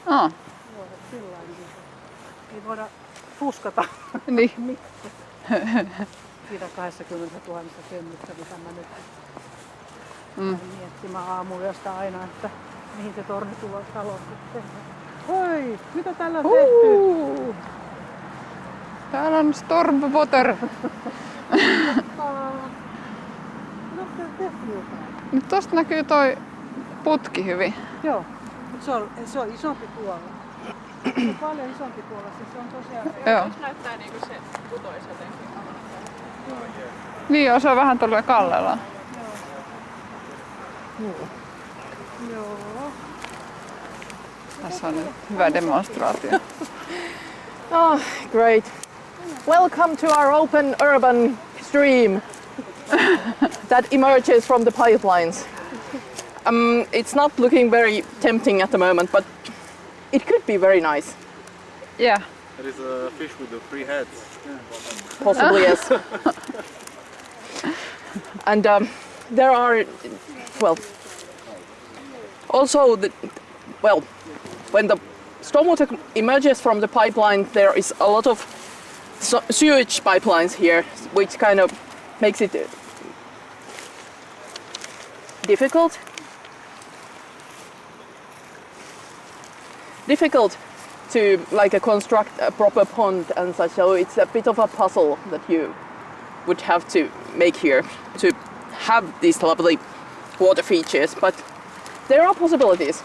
Speaker 4: paikan. Joo, sillain. Ei voida fuskata.
Speaker 1: Niin.
Speaker 4: Siitä 20 000 kymmentä, mitä mä nyt miettimään aamuyöstä aina, että mihin se tornitalo sitten. Hoi, mitä täällä on tehty?
Speaker 1: Täällä on Stormwater.
Speaker 4: No, se on tehty jotain.
Speaker 1: Nyt tosta näkyy toi putki hyvin.
Speaker 4: Joo, se on isompi tuolla. Se on paljon isompi tuolla, siis se on tosiaan...
Speaker 1: Joo.
Speaker 3: Nyt näyttää niinku se putoisi jotenkin.
Speaker 1: Niin joo, se on vähän tuolla kallella.
Speaker 4: Joo.
Speaker 1: Tässä on nyt hyvä demonstraatio.
Speaker 5: Oh, great. Welcome to our open urban stream that emerges from the pipelines. It's not looking very tempting at the moment, but it could be very nice.
Speaker 1: Yeah.
Speaker 6: There is a fish with the 3 heads.
Speaker 5: Possibly, yes. And there are, well, also, when the stormwater emerges from the pipeline, there is a lot of sewage pipelines here, which kind of makes it difficult to construct a proper pond and such. So it's a bit of a puzzle that you would have to make here to have these lovely water features, but there are possibilities.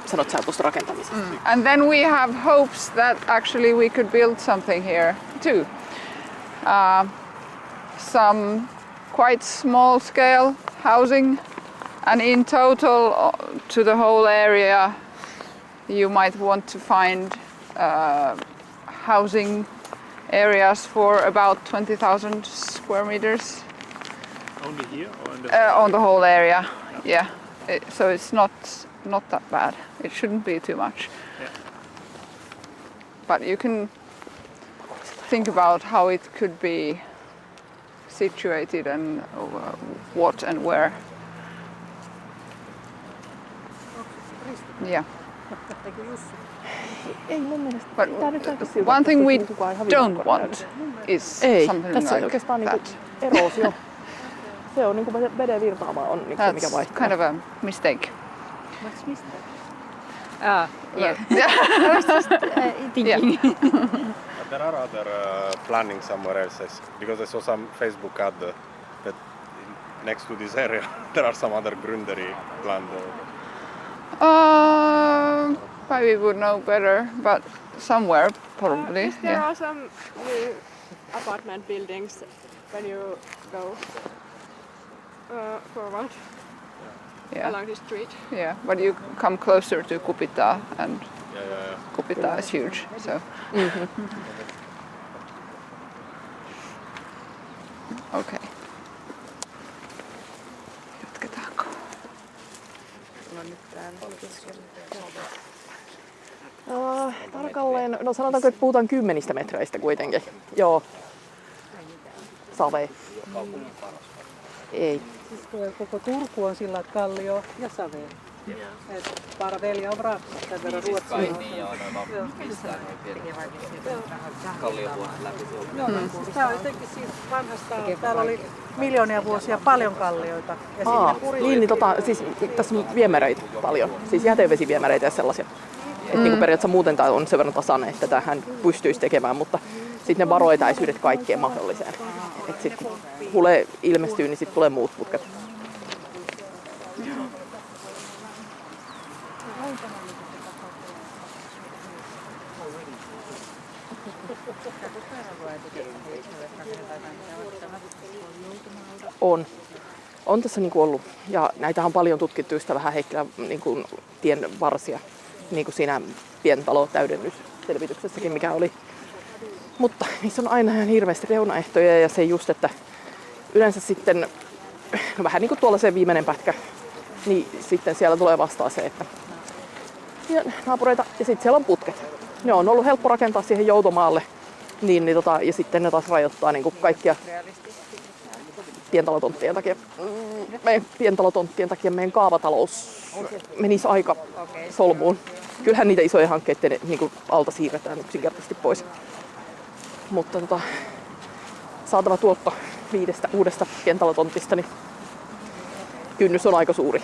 Speaker 5: Sanot sä tuosta rakentamisesta?
Speaker 1: And then we have hopes that actually we could build something here too. Some quite small scale housing, and in total to the whole area you might want to find housing areas for about 20,000 square meters.
Speaker 9: Only here or in the
Speaker 1: On the whole area, yeah. So it's not that bad. It shouldn't be too much.
Speaker 9: Yeah.
Speaker 1: But you can think about how it could be situated and what and where. Yeah.
Speaker 5: Ei mun mielestä.
Speaker 1: But one thing we don't want is something
Speaker 5: tässä
Speaker 1: like
Speaker 5: oikeastaan
Speaker 1: that.
Speaker 5: eroosio. Se on niinku veden virtaama on niinku se, mikä
Speaker 1: That's
Speaker 5: vaihtaa.
Speaker 1: kind of a mistake.
Speaker 4: What's mistake?
Speaker 1: Yeah.
Speaker 8: Thinking.
Speaker 6: But there are other planning somewhere else, because I saw some Facebook ad that next to this area there are some other Gründeri planned.
Speaker 1: Maybe would know better, but somewhere probably.
Speaker 3: There are some new apartment buildings when you go forward along the street.
Speaker 1: Yeah, but you come closer to Kupita, and
Speaker 6: Yeah.
Speaker 1: Kupita is huge. So. Okay. Jatketaanko?
Speaker 5: Tarkalleen, no sanotaanko, että puhutaan 10 metreistä kuitenkin. Joo. Save. Ei.
Speaker 4: Siis koko Turku on sillä kallio ja savea. Parvelia on Braassa, sen verran Ruotsia.
Speaker 7: Niin joo, noin vaan pistää noin pienet kalliovuodet läpi.
Speaker 4: Tämä on jotenkin siitä vanhasta, täällä oli miljoonia vuosia paljon kallioita. Ja
Speaker 5: Niin, siis tässä on viemäreitä paljon, siis jätevesiviemäreitä ja sellaisia. Että niinku periaatteessa muuten tämä on sen verran tasainen, että tähän pystyisi tekemään, mutta sitten ne varoo etäisyydet kaikkeen mahdolliseen. Että sitten kun hule ilmestyy, niin sitten tulee muut putket. On tässä niinku ollut, ja näitä on paljon tutkittu just vähän Heikkilän niinku tien varsia, niin kuin siinä pientalo täydennysselvityksessäkin, mikä oli Mutta niissä on aina ihan hirveästi reunaehtoja ja se just, että yleensä sitten, no vähän niin kuin tuolla se viimeinen pätkä, niin sitten siellä tulee vastaan se, että ja naapureita ja sitten siellä on putket. Ne on ollut helppo rakentaa siihen joutomaalle, ja sitten ne taas rajoittaa niin kuin kaikkia pientalotonttien takia. Pientalotonttien takia meidän kaavatalous menisi aika solmuun. Kyllähän niitä isoja hankkeita niin kuin alta siirretään yksinkertaisesti pois. Mutta saatava tuotto 5 uudesta pientalotontista, niin kynnys on aika suuri.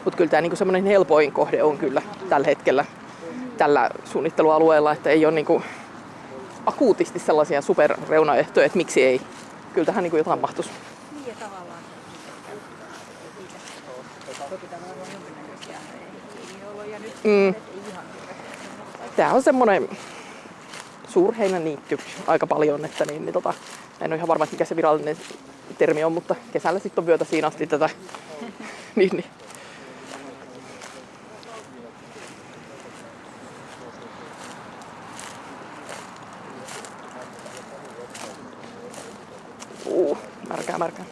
Speaker 5: Mutta kyllä tämä niinku semmoinen helpoin kohde on kyllä tällä hetkellä tällä suunnittelualueella, että ei ole niinku akuutisti sellaisia superreunaehtoja, että miksi ei. Kyllä tähän niinku jotain mahtuisi.
Speaker 4: Niin ja tavallaan. Toki tämä on jonkinnäköisiä hiilioloja nyt.
Speaker 5: Tämä on semmoinen suurheinäniitty aika paljon, että en ole ihan varma, mikä se virallinen termi on, mutta kesällä sitten on vyötä siinä asti tätä. niin. Märkää.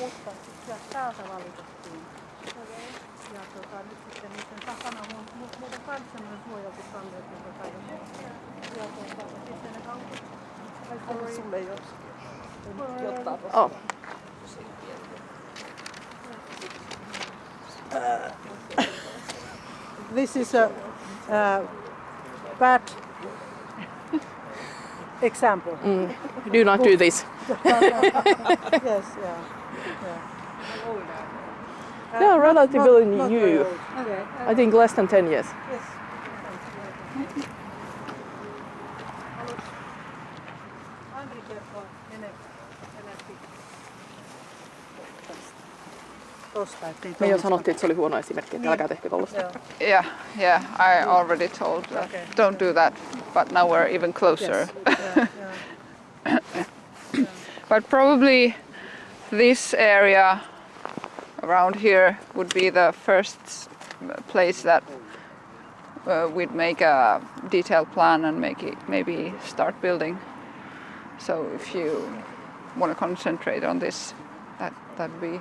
Speaker 4: Mutta täältä valitettiin. Ja nyt sitten niiden takana on muuten kans semmoinen suojeltu kallio, joka ei ole. Ja sitten ne kauput. Ai sulle ei ole. Jottaa tuossa. This is a bad example.
Speaker 5: Do not do this.
Speaker 4: Yes, yeah.
Speaker 5: They are relatively new.
Speaker 4: Okay.
Speaker 5: I think less than 10 years.
Speaker 4: Yes. Andri kertoo enempi tosta, ettei
Speaker 5: Me jo sanottiin, että se oli huono esimerkki, että älkää tehkö tollaista.
Speaker 1: Yeah, I already told that.
Speaker 4: Okay.
Speaker 1: Don't do that, but now we're even closer.
Speaker 4: Yes.
Speaker 1: But probably this area around here would be the first place that we'd make a detailed plan and maybe start building. So if you want to concentrate on this, that'd be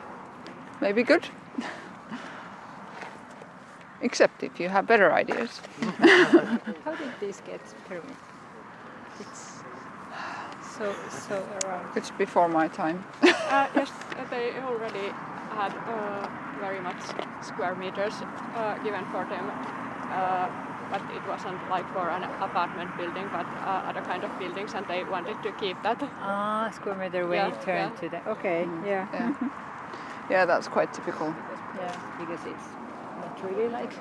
Speaker 1: maybe good. Except if you have better ideas.
Speaker 2: How did this get permit? It's so around.
Speaker 1: It's before my time.
Speaker 3: Yes, they already had very much square meters given for them, but it wasn't like for an apartment building, but other kind of buildings, and they wanted to keep that.
Speaker 2: Square meter when it turned to that. Okay, yeah.
Speaker 1: Yeah, that's quite typical.
Speaker 2: Yeah, because it's not really like.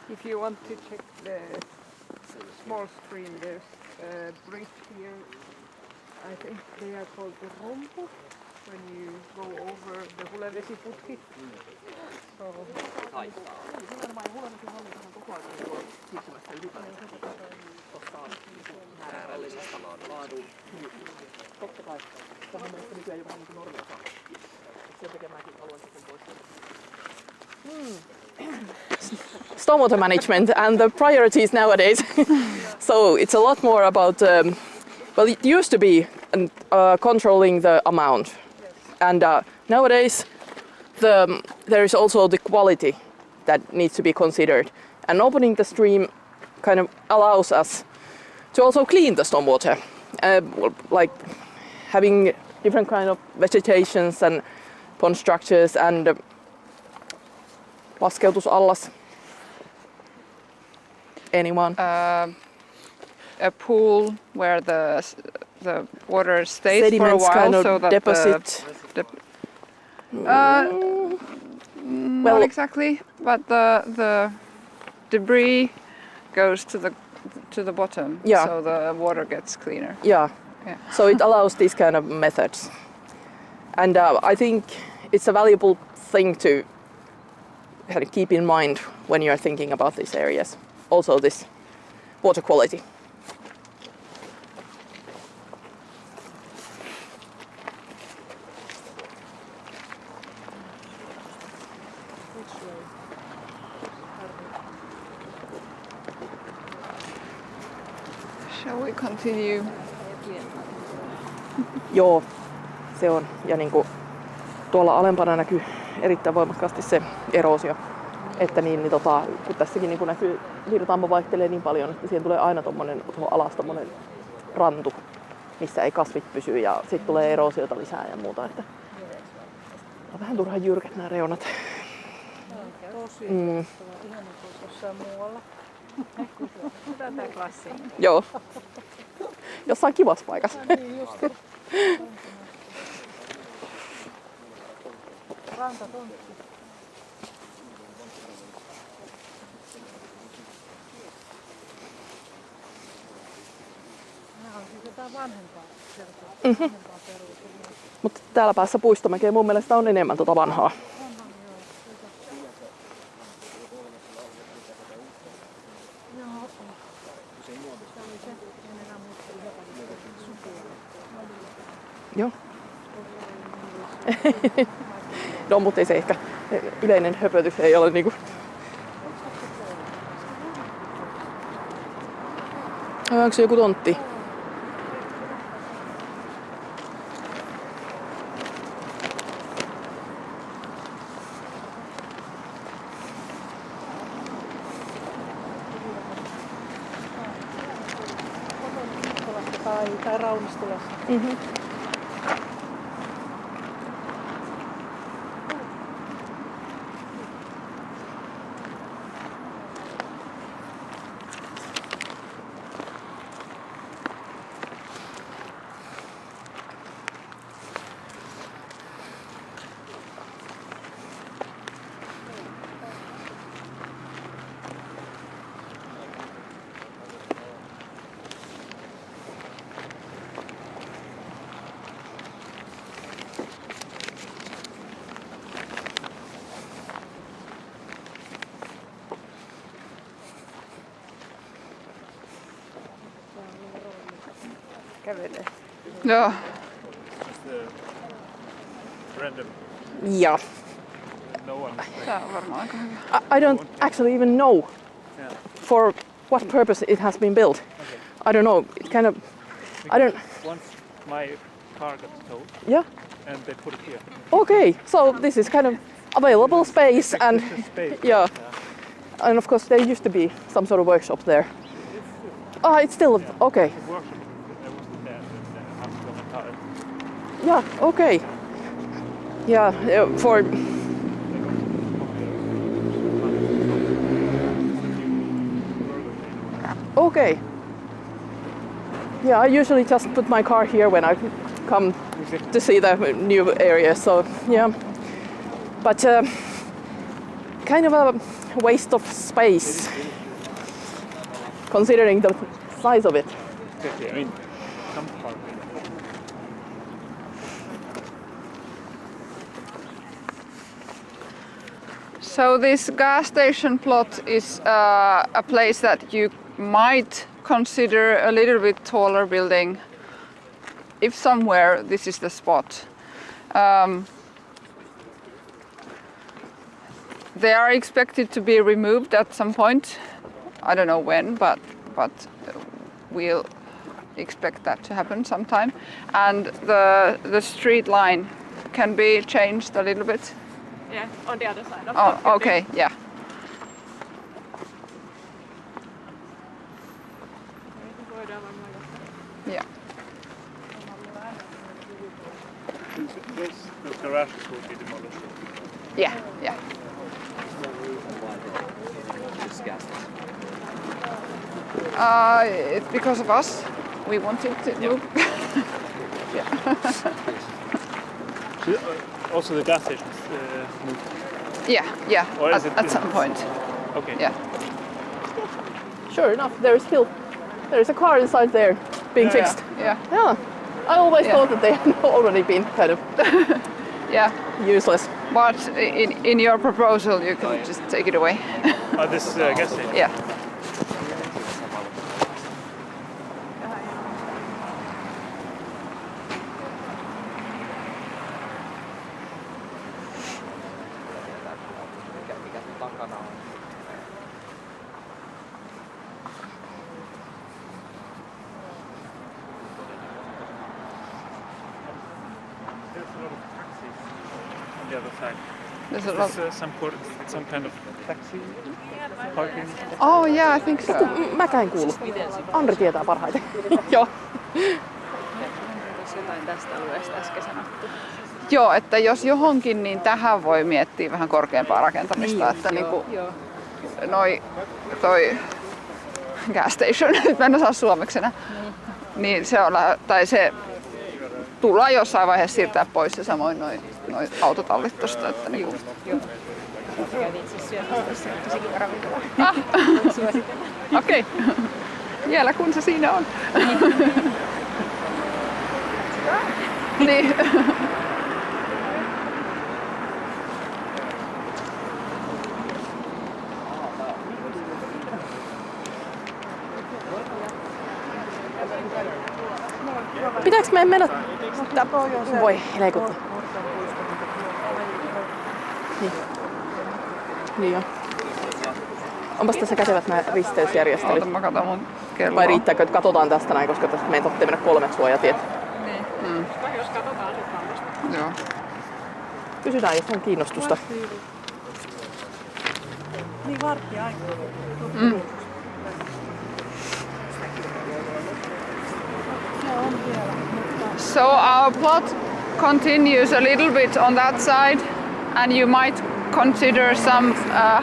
Speaker 2: If you want to check the small stream, there's a bridge here. I think they are called the Rompu when you go over the Hulevesiputki. So
Speaker 5: Stormwater management and the priorities nowadays. So it's a lot more about, well, it used to be controlling the amount and nowadays there is also the quality that needs to be considered, and opening the stream kind of allows us to also clean the stormwater, like having different kind of vegetations and pond structures and laskeutusallas. Anyone?
Speaker 1: A pool where the water stays
Speaker 5: Sediments
Speaker 1: for a while,
Speaker 5: kind of
Speaker 1: so that
Speaker 5: deposit.
Speaker 1: Not exactly, but the debris goes to the bottom,
Speaker 5: Yeah.
Speaker 1: so the water gets cleaner.
Speaker 5: Yeah.
Speaker 1: Yeah.
Speaker 5: So it allows these kind of methods, and I think it's a valuable thing to kind of keep in mind when you are thinking about these areas. Also, this water quality.
Speaker 1: Shall we continue?
Speaker 5: Joo, se on. Ja niinku tuolla alempana näkyy erittäin voimakkaasti se eroosio. Että kun tässäkin niin näkyy, virtaamo vaihtelee niin paljon, että siihen tulee aina tuohon alas tommonen rantu, missä ei kasvit pysy, ja sitten tulee eroosiota lisää ja muuta. Että on vähän turhan jyrkät nämä reunat.
Speaker 4: Tosi ihan niin kuin jossain muualla.
Speaker 1: Tätä klassia.
Speaker 5: Joo. Jossain kivassa paikassa.
Speaker 4: Niin just. Rantatontti. Nämä on siis jotain vanhempaa peruutumaa.
Speaker 5: Mutta täällä päässä Puistomäkeä mun mielestä on enemmän vanhaa. Joo. No, mutta ei se ehkä yleinen höpötys ei ole niinku. Onko se joku tontti?
Speaker 4: Tai Raunistilassa.
Speaker 5: Mm-hmm.
Speaker 1: Kävelee. Joo.
Speaker 9: Random.
Speaker 5: Yeah.
Speaker 9: No one.
Speaker 1: Tää on varmaan aika hyvä.
Speaker 5: I don't actually even know for what purpose it has been built. I don't know. It kind of. I don't.
Speaker 9: Once my car got towed.
Speaker 5: Yeah.
Speaker 9: And they put it here.
Speaker 5: Okay. So this is kind of available space and
Speaker 9: Space.
Speaker 5: yeah. And of course there used to be some sort of workshop there. It's still okay.
Speaker 9: The workshop. I wasn't there. And after my car.
Speaker 5: Yeah. Okay. Yeah. For. Okay. Yeah, I usually just put my car here when I come to see the new area. So yeah, but kind of a waste of space considering the size of it.
Speaker 9: I mean, some part.
Speaker 1: So this gas station plot is a place that you might consider a little bit taller building if somewhere this is the spot. They are expected to be removed at some point. I don't know when, but we'll expect that to happen sometime. And the street line can be changed a little bit.
Speaker 3: Yeah, on the other side of
Speaker 1: Oh,
Speaker 3: the building.
Speaker 1: okay, yeah. Yeah.
Speaker 9: Those garages will be demolished.
Speaker 1: Yeah, yeah.
Speaker 7: This gas station.
Speaker 1: It's because of us. We wanted to move.
Speaker 9: Also the gas stations moved.
Speaker 1: Yeah,
Speaker 9: Or is
Speaker 1: at some point.
Speaker 9: Okay.
Speaker 1: Yeah.
Speaker 5: Sure enough, there's a car inside there being fixed.
Speaker 1: Yeah.
Speaker 5: Yeah. I always
Speaker 1: Yeah.
Speaker 5: thought that they had already been kind of
Speaker 1: Yeah.
Speaker 5: useless.
Speaker 1: But in your proposal, you can just take it away.
Speaker 9: This gas station.
Speaker 1: Yeah.
Speaker 7: Mikä sen takana on?
Speaker 9: There's a lot of taxis on the other side.
Speaker 1: There's a
Speaker 9: Is
Speaker 1: lot.
Speaker 9: this some kind of taxi parking?
Speaker 1: Oh yeah, I think so.
Speaker 5: Mäkään en kuulu. Andri tietää parhaiten. Joo.
Speaker 8: Jotain tästä alueesta äsken sanottu.
Speaker 1: Joo, että jos johonkin, niin tähän voi miettiä vähän korkeampaa rakentamista, että niinku toi gas station, nyt mä en osaa suomeksi enää, niin se on, tai se tullaan jossain vaiheessa siirtää pois ja samoin noi autotallit tosta, että niinku.
Speaker 8: Kävin itse syömässä tosi kiva ravintola.
Speaker 1: Okei. Vielä kun se siinä on. Niin.
Speaker 5: Pitääkö meidän mennä? Voi leikuttaa. Niin joo. Onpas tässä kätevät nämä risteysjärjestelyt.
Speaker 1: Oota, mä katon mun kelloa.
Speaker 5: Vai riittääkö, että katsotaan tästä näin, koska tästä meidän totti mennä 3 suojatiet.
Speaker 3: Jos katsotaan sitten varmasti.
Speaker 1: Joo.
Speaker 5: Kysytään, jos on kiinnostusta.
Speaker 4: Niin varttia aika.
Speaker 1: So our plot continues a little bit on that side, and you might consider some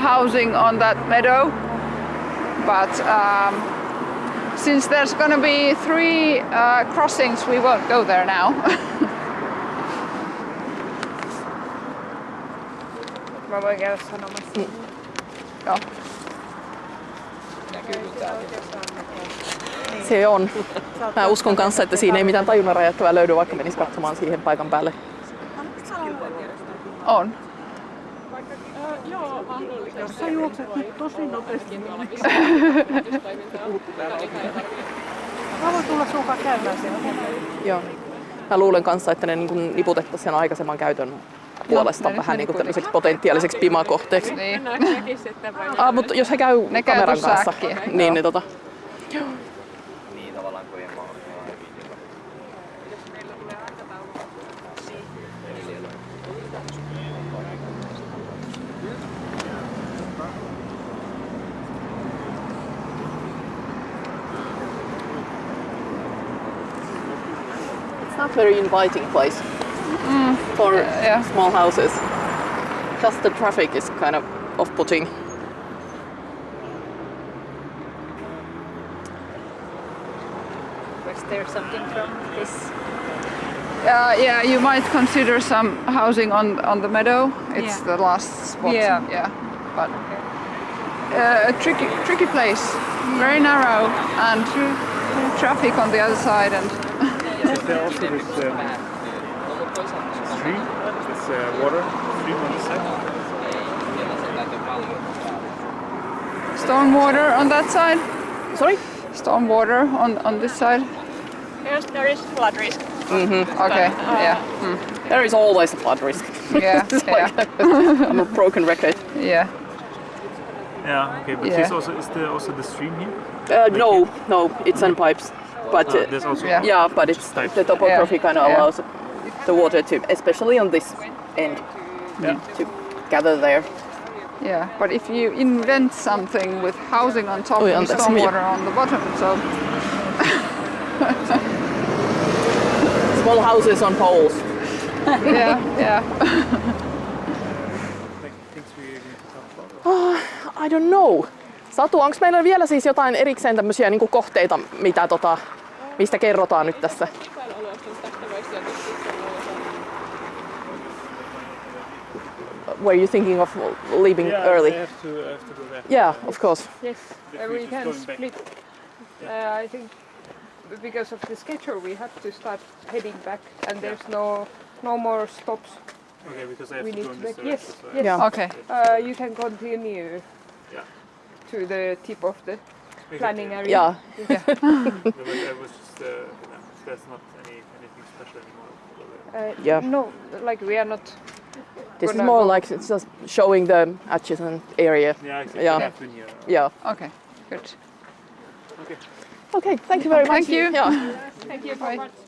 Speaker 1: housing on that meadow. But since there's going to be 3 crossings, we won't go there now.
Speaker 2: Mä voin käydä sanomassa.
Speaker 1: Joo.
Speaker 5: Se on. Mä uskon kanssa, että siinä ei mitään tajunnan rajoittavaa löydy, vaikka menis katsomaan siihen paikan päälle.
Speaker 1: On.
Speaker 4: Jos sä juokset nyt tosi nopeasti, niin mä voin tulla sunkaan käymään siellä.
Speaker 5: Joo. Mä luulen kanssa, että ne niin niputettaisiin sen aikaisemman käytön puolesta vähän niin tämmöiseksi potentiaaliseksi pimakohteeksi.
Speaker 1: Niin.
Speaker 5: Mutta jos he käy
Speaker 1: Ne käy
Speaker 5: kameran
Speaker 1: tuossa
Speaker 5: kanssa,
Speaker 1: äkkiä.
Speaker 5: niin ne
Speaker 7: Niin tavallaan kuin ei maa.
Speaker 5: It's not very inviting place for small houses. Just the traffic is kind of off-putting.
Speaker 8: Was there something from this?
Speaker 1: Yeah, you might consider some housing on the meadow. It's
Speaker 8: Yeah.
Speaker 1: the last spot.
Speaker 2: Yeah.
Speaker 1: But a tricky place, very narrow, and traffic on the other side. And
Speaker 9: Is there also this stream, this water stream on the side?
Speaker 1: stormwater on that side.
Speaker 5: Sorry?
Speaker 1: Stormwater on this side.
Speaker 3: Yes, there is flood risk.
Speaker 1: Okay. Yeah.
Speaker 5: There is always a flood risk.
Speaker 1: Yeah.
Speaker 5: It's
Speaker 1: Yeah.
Speaker 5: like I'm a broken record.
Speaker 1: Yeah.
Speaker 9: Yeah, okay, but
Speaker 1: Yeah.
Speaker 9: is there also the stream here?
Speaker 5: No, it's on pipes. But
Speaker 9: There's also
Speaker 1: Yeah.
Speaker 5: yeah, but it's the topography kind of
Speaker 1: Yeah.
Speaker 5: allows it. the water to, especially on this end, to gather there.
Speaker 1: Yeah, but if you invent something with housing on top
Speaker 5: Oh, yeah,
Speaker 1: and
Speaker 5: that's
Speaker 1: stormwater on the bottom, so
Speaker 5: Small houses on poles.
Speaker 1: yeah.
Speaker 9: Like things we need to talk about.
Speaker 5: I don't know. Satu, onko meillä vielä siis jotain erikseen tämmöisiä niinku kohteita, mitä mistä kerrotaan nyt tässä? Were you thinking of leaving early?
Speaker 9: I have to go there.
Speaker 5: Yeah, of course.
Speaker 2: Yes,
Speaker 9: The
Speaker 2: we
Speaker 9: fish is
Speaker 2: can
Speaker 9: going back.
Speaker 2: split. I think because of the schedule we have to start heading back and there's no more stops.
Speaker 9: Okay, because I have
Speaker 2: We
Speaker 9: to
Speaker 2: need
Speaker 9: go
Speaker 2: to
Speaker 9: in this
Speaker 2: back.
Speaker 9: direction.
Speaker 2: Yes,
Speaker 9: So
Speaker 2: yes.
Speaker 5: Yeah.
Speaker 1: Okay.
Speaker 2: You can continue
Speaker 9: Yeah.
Speaker 2: to the tip of the
Speaker 9: Okay.
Speaker 2: planning area.
Speaker 5: Yeah.
Speaker 9: No, but I was just, there's not anything special anymore.
Speaker 5: Yeah.
Speaker 2: No, like we are not.
Speaker 5: This is
Speaker 2: gonna
Speaker 5: more
Speaker 2: go-
Speaker 5: like it's just showing the adjacent area.
Speaker 9: Yeah, exactly.
Speaker 5: Yeah.
Speaker 9: I have been here.
Speaker 5: Yeah.
Speaker 1: Okay, good.
Speaker 9: Okay.
Speaker 5: Okay, thank you very much.
Speaker 1: Thank you.
Speaker 5: Yeah.
Speaker 2: Thank you for
Speaker 1: Bye.
Speaker 2: participating.